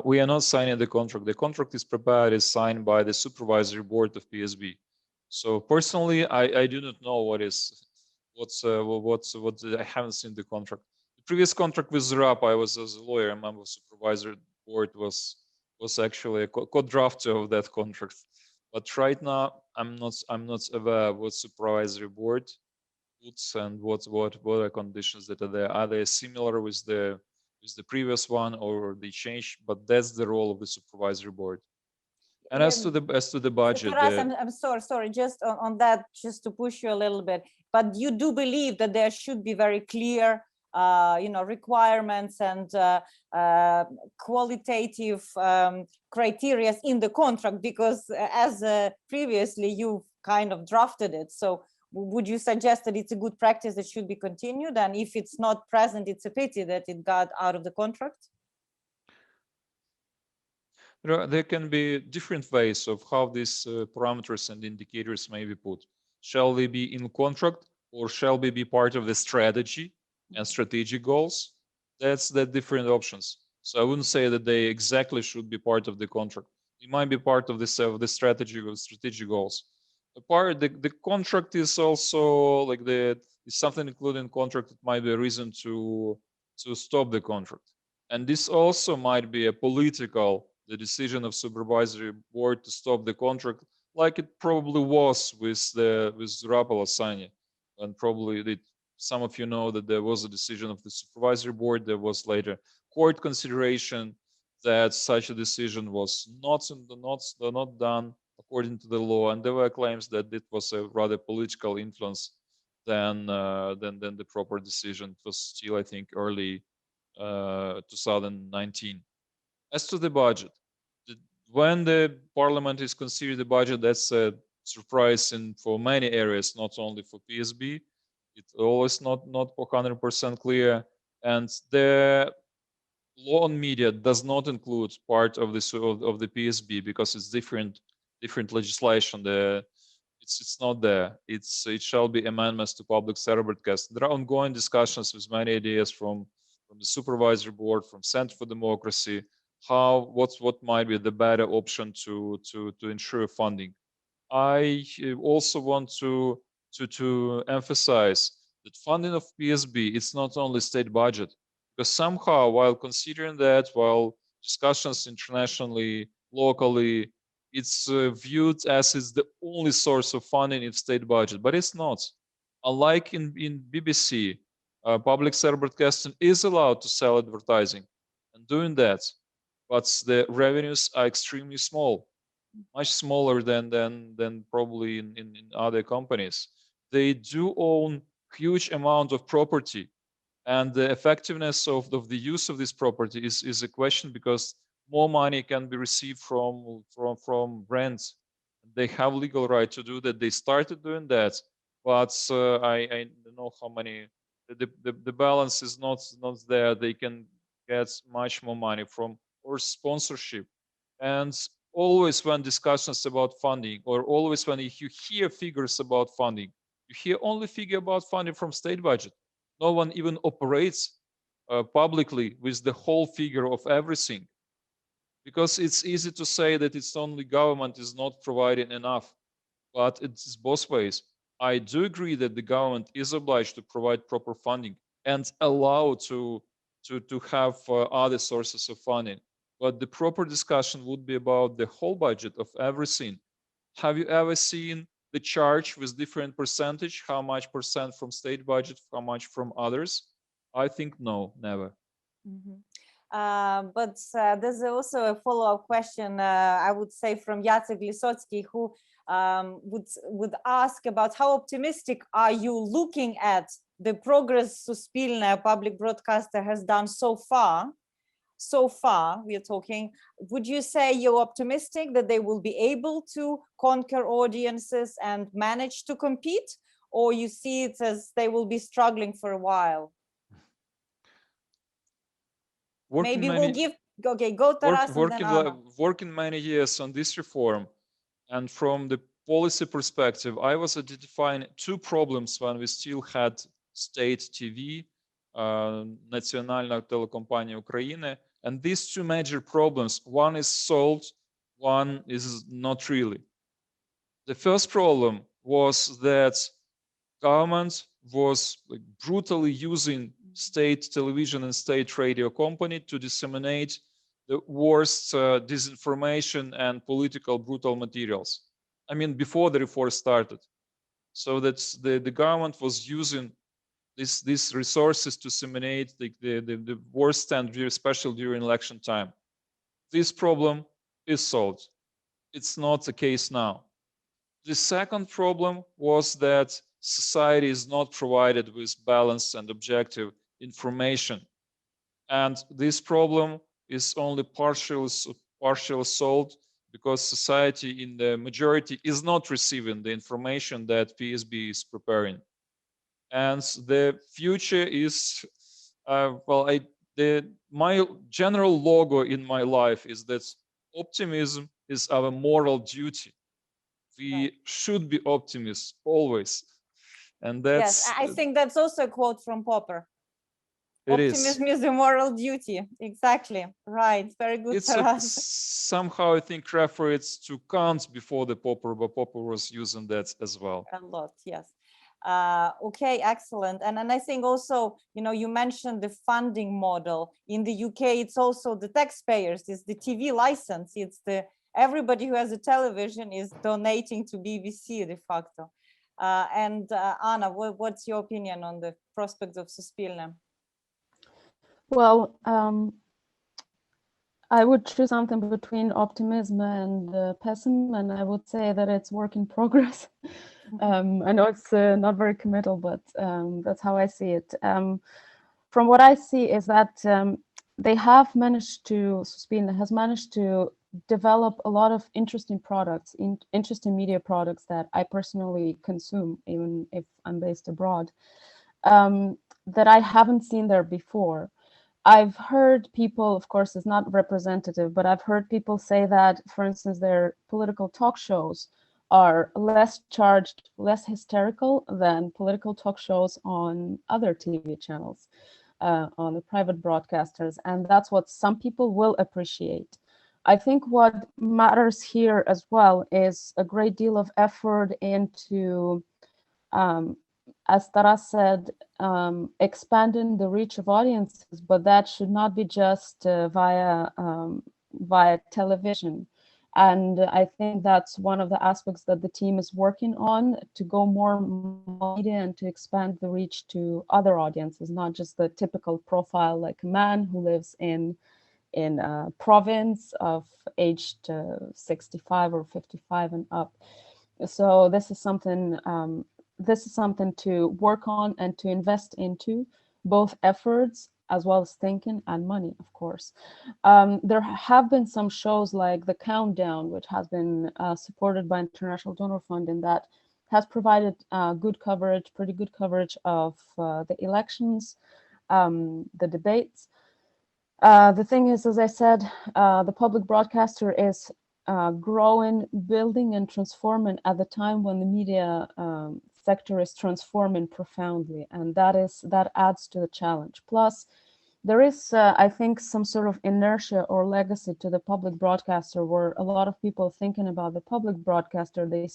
we are not signing the contract. The contract is prepared, is signed by the supervisory board of PSB. So personally, I do not know what I haven't seen the contract. The previous contract with ZRAP, I was as a lawyer, a member of supervisory board, was actually a co-drafter of that contract. But right now, I'm not aware what supervisory board puts and what are conditions that are there. Are they similar with the previous one, or they change? But that's the role of the supervisory board. And as to the budget, Taras, I'm sorry, just on that, just to push you a little bit. But you do believe that there should be very clear requirements and qualitative criteria in the contract, because as previously you've kind of drafted it. So would you suggest that it's a good practice that should be continued? And if it's not present, it's a pity that it got out of the contract? There can be different ways of how these parameters and indicators may be put. Shall we be in contract, or shall we be part of the strategy and strategic goals? That's the different options. So I wouldn't say that they exactly should be part of the contract. It might be part of this the strategy or strategic goals. The contract is also like is something included in contract. It might be a reason to stop the contract, and this also might be a political the decision of supervisory board to stop the contract, like it probably was with Rapala Sanya, and probably some of you know that there was a decision of the supervisory board. There was later court consideration that such a decision was not done according to the law, and there were claims that it was a rather political influence than the proper decision. It was still, I think, early 2019. As to the budget, when the parliament is considering the budget, that's a surprise for many areas, not only for PSB. It's always not 100% clear, and the law on media does not include part of this of the PSB because it's different legislation. It's not there. It shall be amendments to public service broadcast. There are ongoing discussions with many ideas from the supervisory board, from Center for Democracy, what might be the better option to ensure funding. I also want to emphasize that funding of PSB is not only state budget, because somehow while considering that, while discussions internationally, locally, it's viewed as is the only source of funding in state budget, but it's not. Unlike in BBC, public service broadcasting is allowed to sell advertising and doing that, but the revenues are extremely small, much smaller than probably in other companies. They do own huge amount of property, and the effectiveness of the use of this property is a question, because more money can be received from rent. They have legal right to do that. They started doing that, but I don't know how many. The balance is not there. They can get much more money from or sponsorship, and always when discussions about funding, or always when you hear figures about funding, you hear only figure about funding from state budget. No one even operates publicly with the whole figure of everything, because it's easy to say that it's only government is not providing enough, but it's both ways. I do agree that the government is obliged to provide proper funding and allow to have other sources of funding, but the proper discussion would be about the whole budget of everything. Have you ever seen the chart with different percentage? How much percent from state budget, how much from others? I think no, never. But there's also a follow-up question, I would say, from Jacek Lisotsky, who would ask about how optimistic are you looking at the progress Suspilne, public broadcaster, has done so far. So far, we are talking, would you say you're optimistic that they will be able to conquer audiences and manage to compete, or you see it as they will be struggling for a while? Maybe we'll give, okay, go Taras and then Anna. Working many years on this reform, and from the policy perspective, I was identifying two problems when we still had state TV, Национальная телекомпания Украины, and these two major problems, one is solved, one is not really. The first problem was that government was brutally using state television and state radio company to disseminate the worst disinformation and political brutal materials. I mean, before the reform started. So that's the government was using these resources to disseminate the worst, and especially during election time. This problem is solved. It's not the case now. The second problem was that society is not provided with balanced and objective information. And this problem is only partially solved because society in the majority is not receiving the information that PSB is preparing. And the future is, my general logo in my life is that optimism is our moral duty. We should be optimists always. And Yes, that's, I think that's also a quote from Popper. it is. Optimism is a moral duty. Exactly. Right. Very good, It's Taras. somehow I think refers to Kant before the Popper, but Popper was using that as well. A lot, yes. Okay, excellent. And I think also, you mentioned the funding model. In the UK, it's also the taxpayers, it's the TV license, it's everybody who has a television is donating to BBC de facto. Anna, what's your opinion on the prospects of Suspilne? Well, I would choose something between optimism and pessimism, and I would say that it's work in progress. I know it's not very committal, but that's how I see it. From what I see is that they have managed to, Suspilne has managed to develop a lot of interesting products, interesting media products that I personally consume, even if I'm based abroad, that I haven't seen there before. I've heard people, of course, it's not representative, but I've heard people say that, for instance, their political talk shows are less charged, less hysterical than political talk shows on other TV channels, on the private broadcasters. And that's what some people will appreciate. I think what matters here as well is a great deal of effort into, as Taras said, expanding the reach of audiences, but that should not be just via television. And I think that's one of the aspects that the team is working on, to go more media and to expand the reach to other audiences, not just the typical profile, like a man who lives in a province of aged 65 or 55 and up. So this is something to work on and to invest into, both efforts as well as thinking and money, of course. There have been some shows like The Countdown, which has been supported by International Donor Fund, and that has provided good coverage, pretty good coverage of the elections, the debates. The thing is, as I said, the public broadcaster is growing, building, and transforming at the time when the media sector is transforming profoundly, and that adds to the challenge. Plus, there is, I think, some sort of inertia or legacy to the public broadcaster, where a lot of people thinking about the public broadcaster, they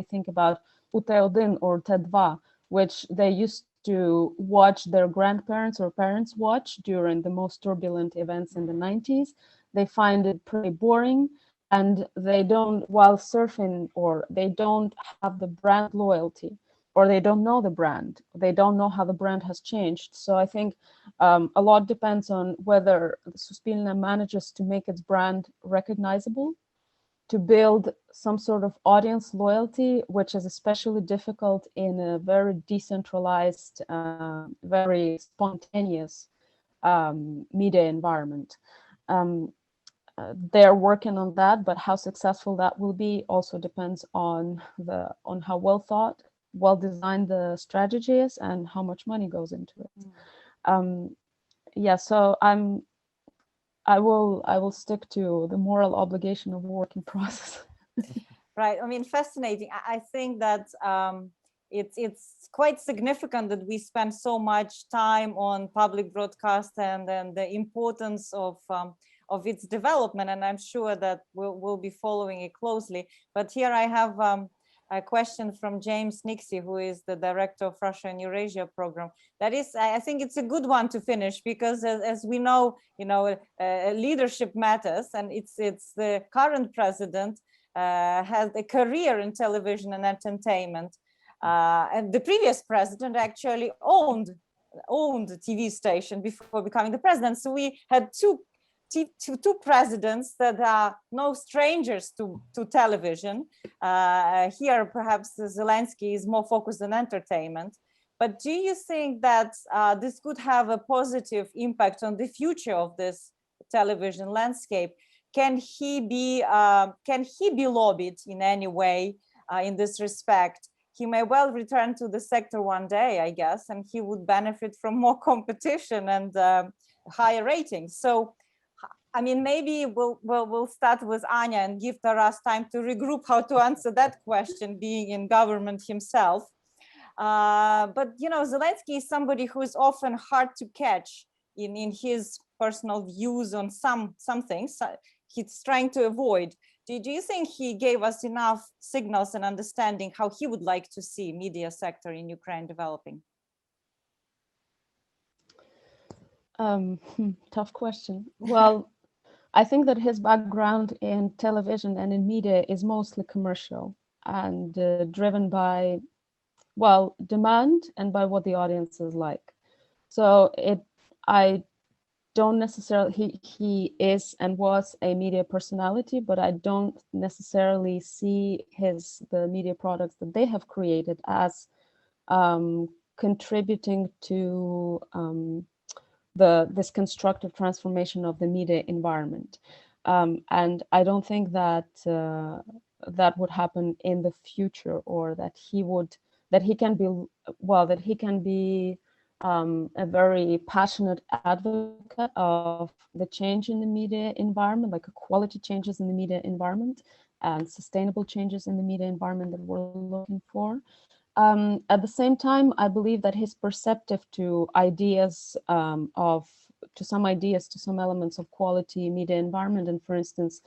think about UT1 or T2, which they used to watch their grandparents or parents watch during the most turbulent events in the 90s. They find it pretty boring, and they don't, while surfing, or they don't have the brand loyalty, or they don't know the brand. They don't know how the brand has changed. So I think a lot depends on whether Suspilne manages to make its brand recognizable, to build some sort of audience loyalty, which is especially difficult in a very decentralized, very spontaneous media environment. They're working on that, but how successful that will be also depends on how well designed the strategy is and how much money goes into it. Yeah, so I will stick to the moral obligation of a working process. Right. I mean, fascinating. I think that it's quite significant that we spend so much time on public broadcast and the importance of its development. And I'm sure that we'll be following it closely. But here I have a question from James Nixie, who is the director of Russia and Eurasia Programme. That is, I think it's a good one to finish, because as we know, leadership matters, and it's the current president has a career in television and entertainment, and the previous president actually owned a TV station before becoming the president. So we had two presidents that are no strangers to television. Here, perhaps Zelensky is more focused on entertainment. But do you think that this could have a positive impact on the future of this television landscape? Can he be lobbied in any way in this respect? He may well return to the sector one day, I guess, and he would benefit from more competition and higher ratings. So I mean, maybe we'll start with Anya and give Taras time to regroup how to answer that question, being in government himself. But you know, Zelensky is somebody who is often hard to catch in his personal views on some things. He's trying to avoid. Do you think he gave us enough signals and understanding how he would like to see media sector in Ukraine developing? Tough question. Well, I think that his background in television and in media is mostly commercial and driven by, well, demand and by what the audience is like. So I don't necessarily, he is and was a media personality, but I don't necessarily see the media products that they have created as contributing to this constructive transformation of the media environment. And I don't think that that would happen in the future, or that he can be a very passionate advocate of the change in the media environment, like quality changes in the media environment and sustainable changes in the media environment that we're looking for. At the same time, I believe that he's perceptive to ideas to some elements of quality media environment. And for instance,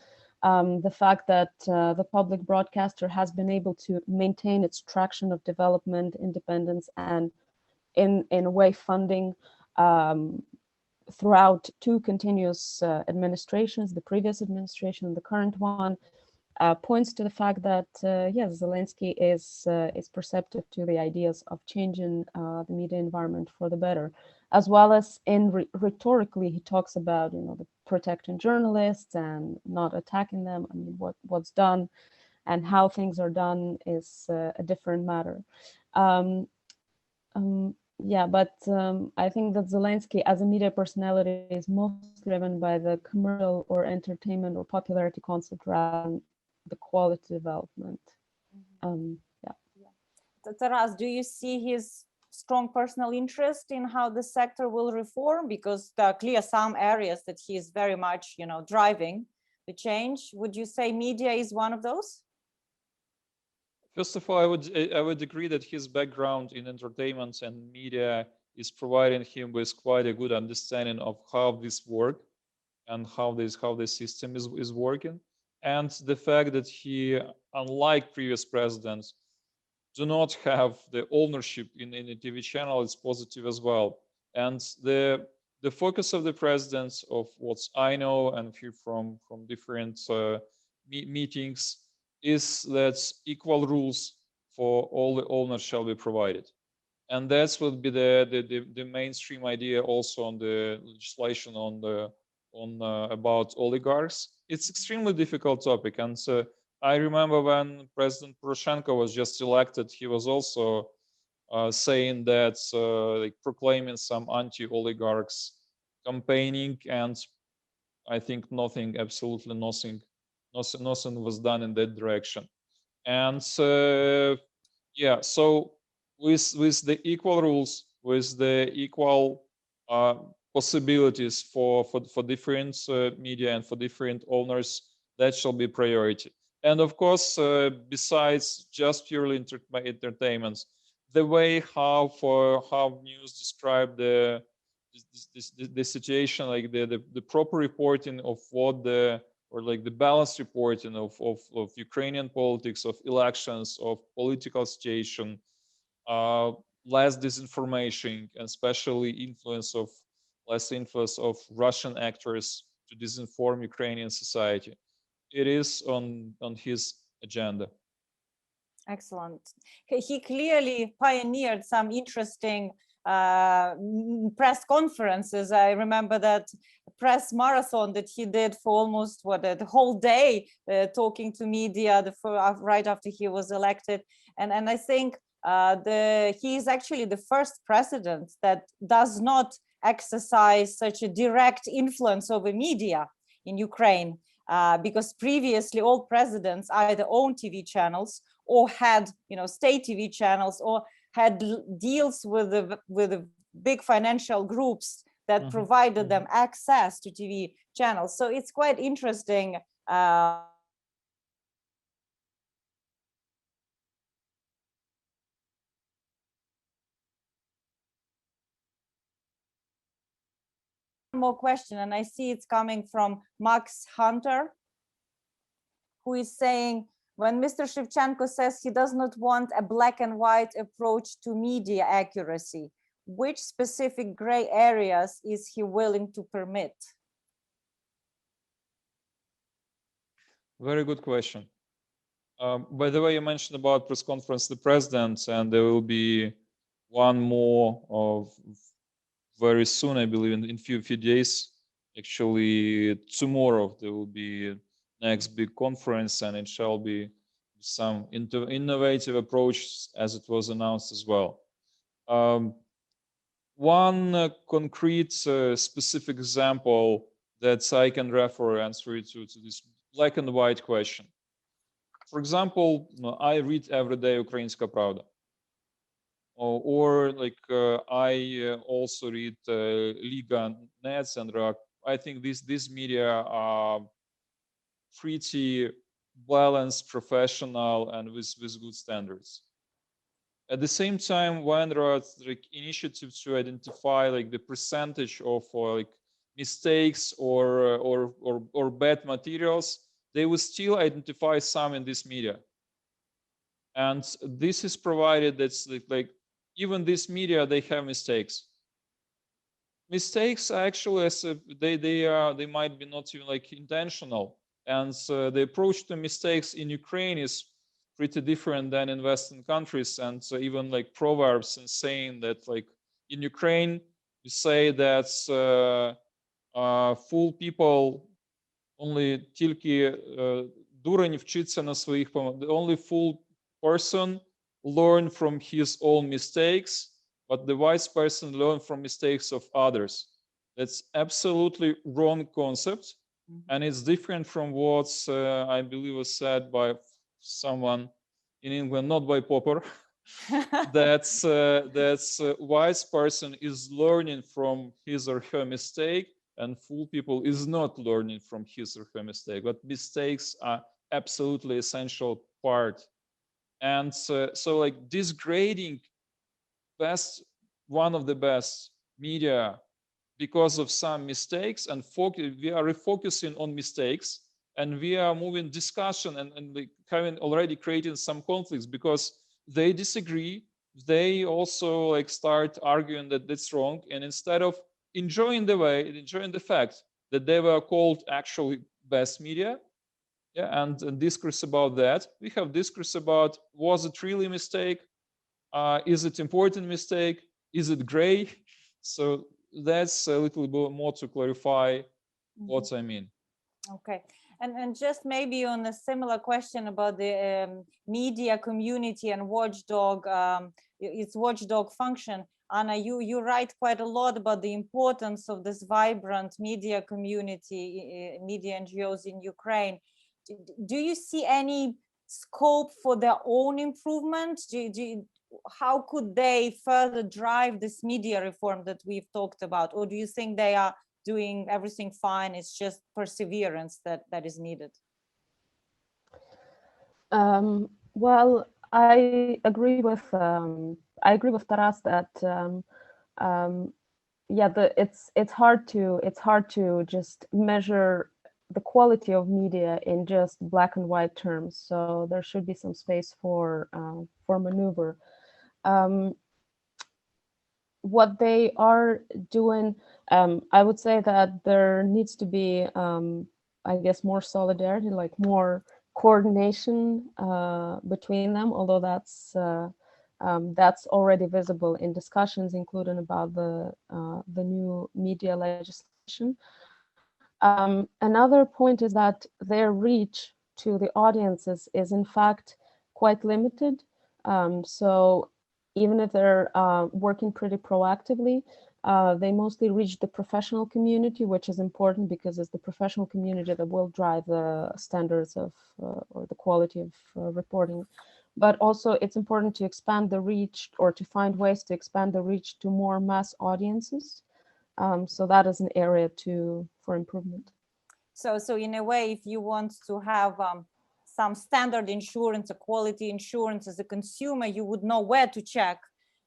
the fact that the public broadcaster has been able to maintain its traction of development, independence, and in a way funding throughout two continuous administrations, the previous administration and the current one, points to the fact that yes, Zelensky is perceptive to the ideas of changing the media environment for the better, as well as rhetorically he talks about, you know, the protecting journalists and not attacking them. I mean, what's done and how things are done is a different matter. Yeah, but I think that Zelensky as a media personality is mostly driven by the commercial or entertainment or popularity concept rather than the quality development. Yeah. Taras, do you see his strong personal interest in how the sector will reform? Because there are clear some areas that he is very much, you know, driving the change. Would you say media is one of those? First of all, I would agree that his background in entertainment and media is providing him with quite a good understanding of how this work and how this system is working. And the fact that he, unlike previous presidents, do not have the ownership in a TV channel is positive as well. And the focus of the presidents, of what I know and hear from different meetings, is that equal rules for all the owners shall be provided. And that will be the mainstream idea also on the legislation about oligarchs. It's extremely difficult topic. And I remember when President Poroshenko was just elected, he was also saying that, like proclaiming some anti-oligarchs campaigning, and I think absolutely nothing was done in that direction. And yeah, so with the equal rules, with the equal possibilities for different media and for different owners, that shall be priority. And of course, besides just purely entertainment, the way how news describe the situation, like the proper reporting of what or like the balanced reporting of Ukrainian politics, of elections, of political situation, less disinformation, and especially less influence of Russian actors to disinform Ukrainian society. It is on his agenda. Excellent. He clearly pioneered some interesting press conferences. I remember that press marathon that he did for almost the whole day, talking to media right after he was elected. And I think he is actually the first president that does not exercise such a direct influence over media in Ukraine, because previously all presidents either owned TV channels or had, you know, state TV channels, or had deals with the big financial groups that provided them access to TV channels. So it's quite interesting. More question, and I see it's coming from Max Hunter, who is saying, when Mr. Shevchenko says he does not want a black and white approach to media accuracy, which specific gray areas is he willing to permit? Very good question. By the way, you mentioned about press conference the president, and there will be one more of very soon, I believe, in few days. Actually, tomorrow there will be next big conference, and it shall be some innovative approach, as it was announced as well. One concrete specific example that I can refer answer to this black and white question. For example, I read every day Ukrainska Pravda. Or like I also read Liga Nets and Rak. I think these media are pretty balanced, professional, and with good standards. At the same time, when there are like initiatives to identify like the percentage of like mistakes or bad materials, they will still identify some in this media. And this is provided that's like even this media, they have mistakes. Mistakes actually, as they might be not even like intentional, and the approach to mistakes in Ukraine is pretty different than in Western countries. And even like proverbs and saying that like in Ukraine, you say that fool people only тільки дурень вчиться на своїх помилках. The only fool person learn from his own mistakes, but the wise person learn from mistakes of others. That's absolutely wrong concept, and it's different from what I believe was said by someone in England, not by Popper. that's wise person is learning from his or her mistake, and fool people is not learning from his or her mistake. But mistakes are absolutely essential part. And so like disgrading one of the best media because of some mistakes, and we are refocusing on mistakes, and we are moving discussion and like having already creating some conflicts because they disagree. They also like start arguing that that's wrong, and instead of enjoying the fact that they were called actually best media, yeah, and discourse about that, we have discourse about, was it really a mistake? Is it important mistake? Is it gray? So that's a little bit more to clarify what I mean. Okay. And just maybe on a similar question about the media community and watchdog, its watchdog function, Anna, you write quite a lot about the importance of this vibrant media community, media NGOs in Ukraine. Do you see any scope for their own improvement? How could they further drive this media reform that we've talked about? Or do you think they are doing everything fine? It's just perseverance that is needed. Well, I agree with Taras that it's hard to just measure the quality of media in just black and white terms. So there should be some space for maneuver. What they are doing, I would say that there needs to be, I guess, more solidarity, like more coordination between them, although that's already visible in discussions, including about the new media legislation. Another point is that their reach to the audiences is in fact quite limited. So even if they're working pretty proactively, they mostly reach the professional community, which is important because it's the professional community that will drive the standards of or the quality of reporting. But also it's important to expand the reach, or to find ways to expand the reach to more mass audiences. So that is an area for improvement. So in a way, if you want to have some standard insurance, a quality insurance as a consumer, you would know where to check,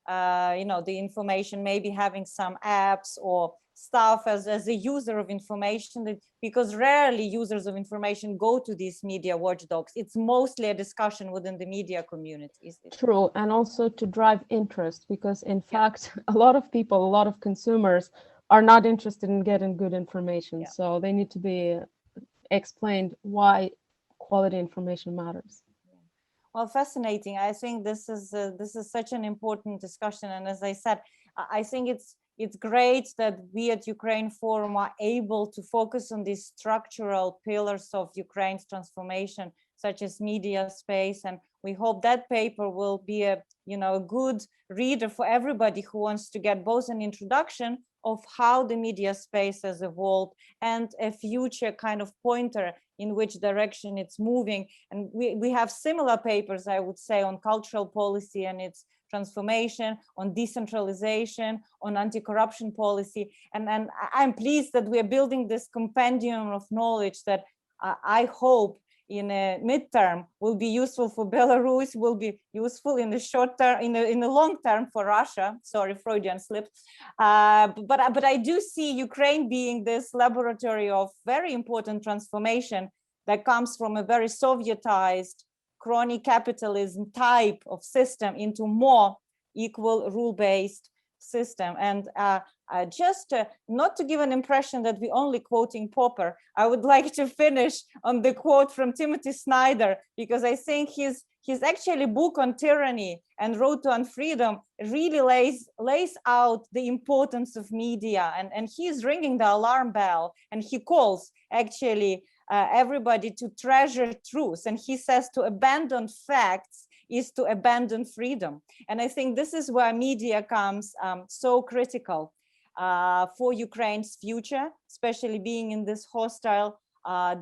the information, maybe having some apps or stuff as a user of information, because rarely users of information go to these media watchdogs. It's mostly a discussion within the media community. True, and also to drive interest, because in fact, a lot of people, a lot of consumers are not interested in getting good information. So they need to be explained why quality information matters. Well, fascinating. I think this is such an important discussion, and as I said, I think it's great that we at Ukraine Forum are able to focus on these structural pillars of Ukraine's transformation, such as media space, and we hope that paper will be a good reader for everybody who wants to get both an introduction of how the media space has evolved and a future kind of pointer in which direction it's moving. And we have similar papers, I would say, on cultural policy and its transformation, on decentralization, on anti-corruption policy. And I'm pleased that we're building this compendium of knowledge that I hope in a midterm will be useful for Belarus, will be useful in the short term, in the long term for Russia. Sorry, Freudian slip. But I do see Ukraine being this laboratory of very important transformation that comes from a very Sovietized crony capitalism type of system into more equal rule-based system. And just not to give an impression that we're only quoting Popper, I would like to finish on the quote from Timothy Snyder, because I think his actually book on tyranny and Road to Unfreedom really lays out the importance of media, and he's ringing the alarm bell, and he calls actually everybody to treasure truth. And he says to abandon facts is to abandon freedom. And I think this is where media comes so critical for Ukraine's future, especially being in this hostile, I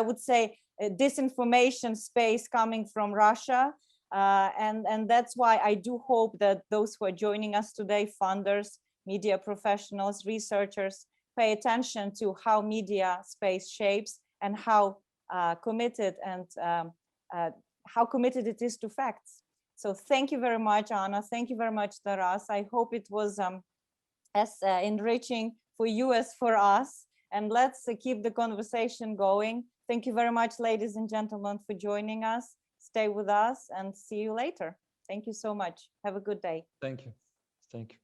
would say, disinformation space coming from Russia. And that's why I do hope that those who are joining us today, funders, media professionals, researchers, pay attention to how media space shapes and how committed it is to facts. So thank you very much, Anna. Thank you very much, Taras. I hope it was as enriching for you as for us. And let's keep the conversation going. Thank you very much, ladies and gentlemen, for joining us. Stay with us and see you later. Thank you so much. Have a good day. Thank you. Thank you.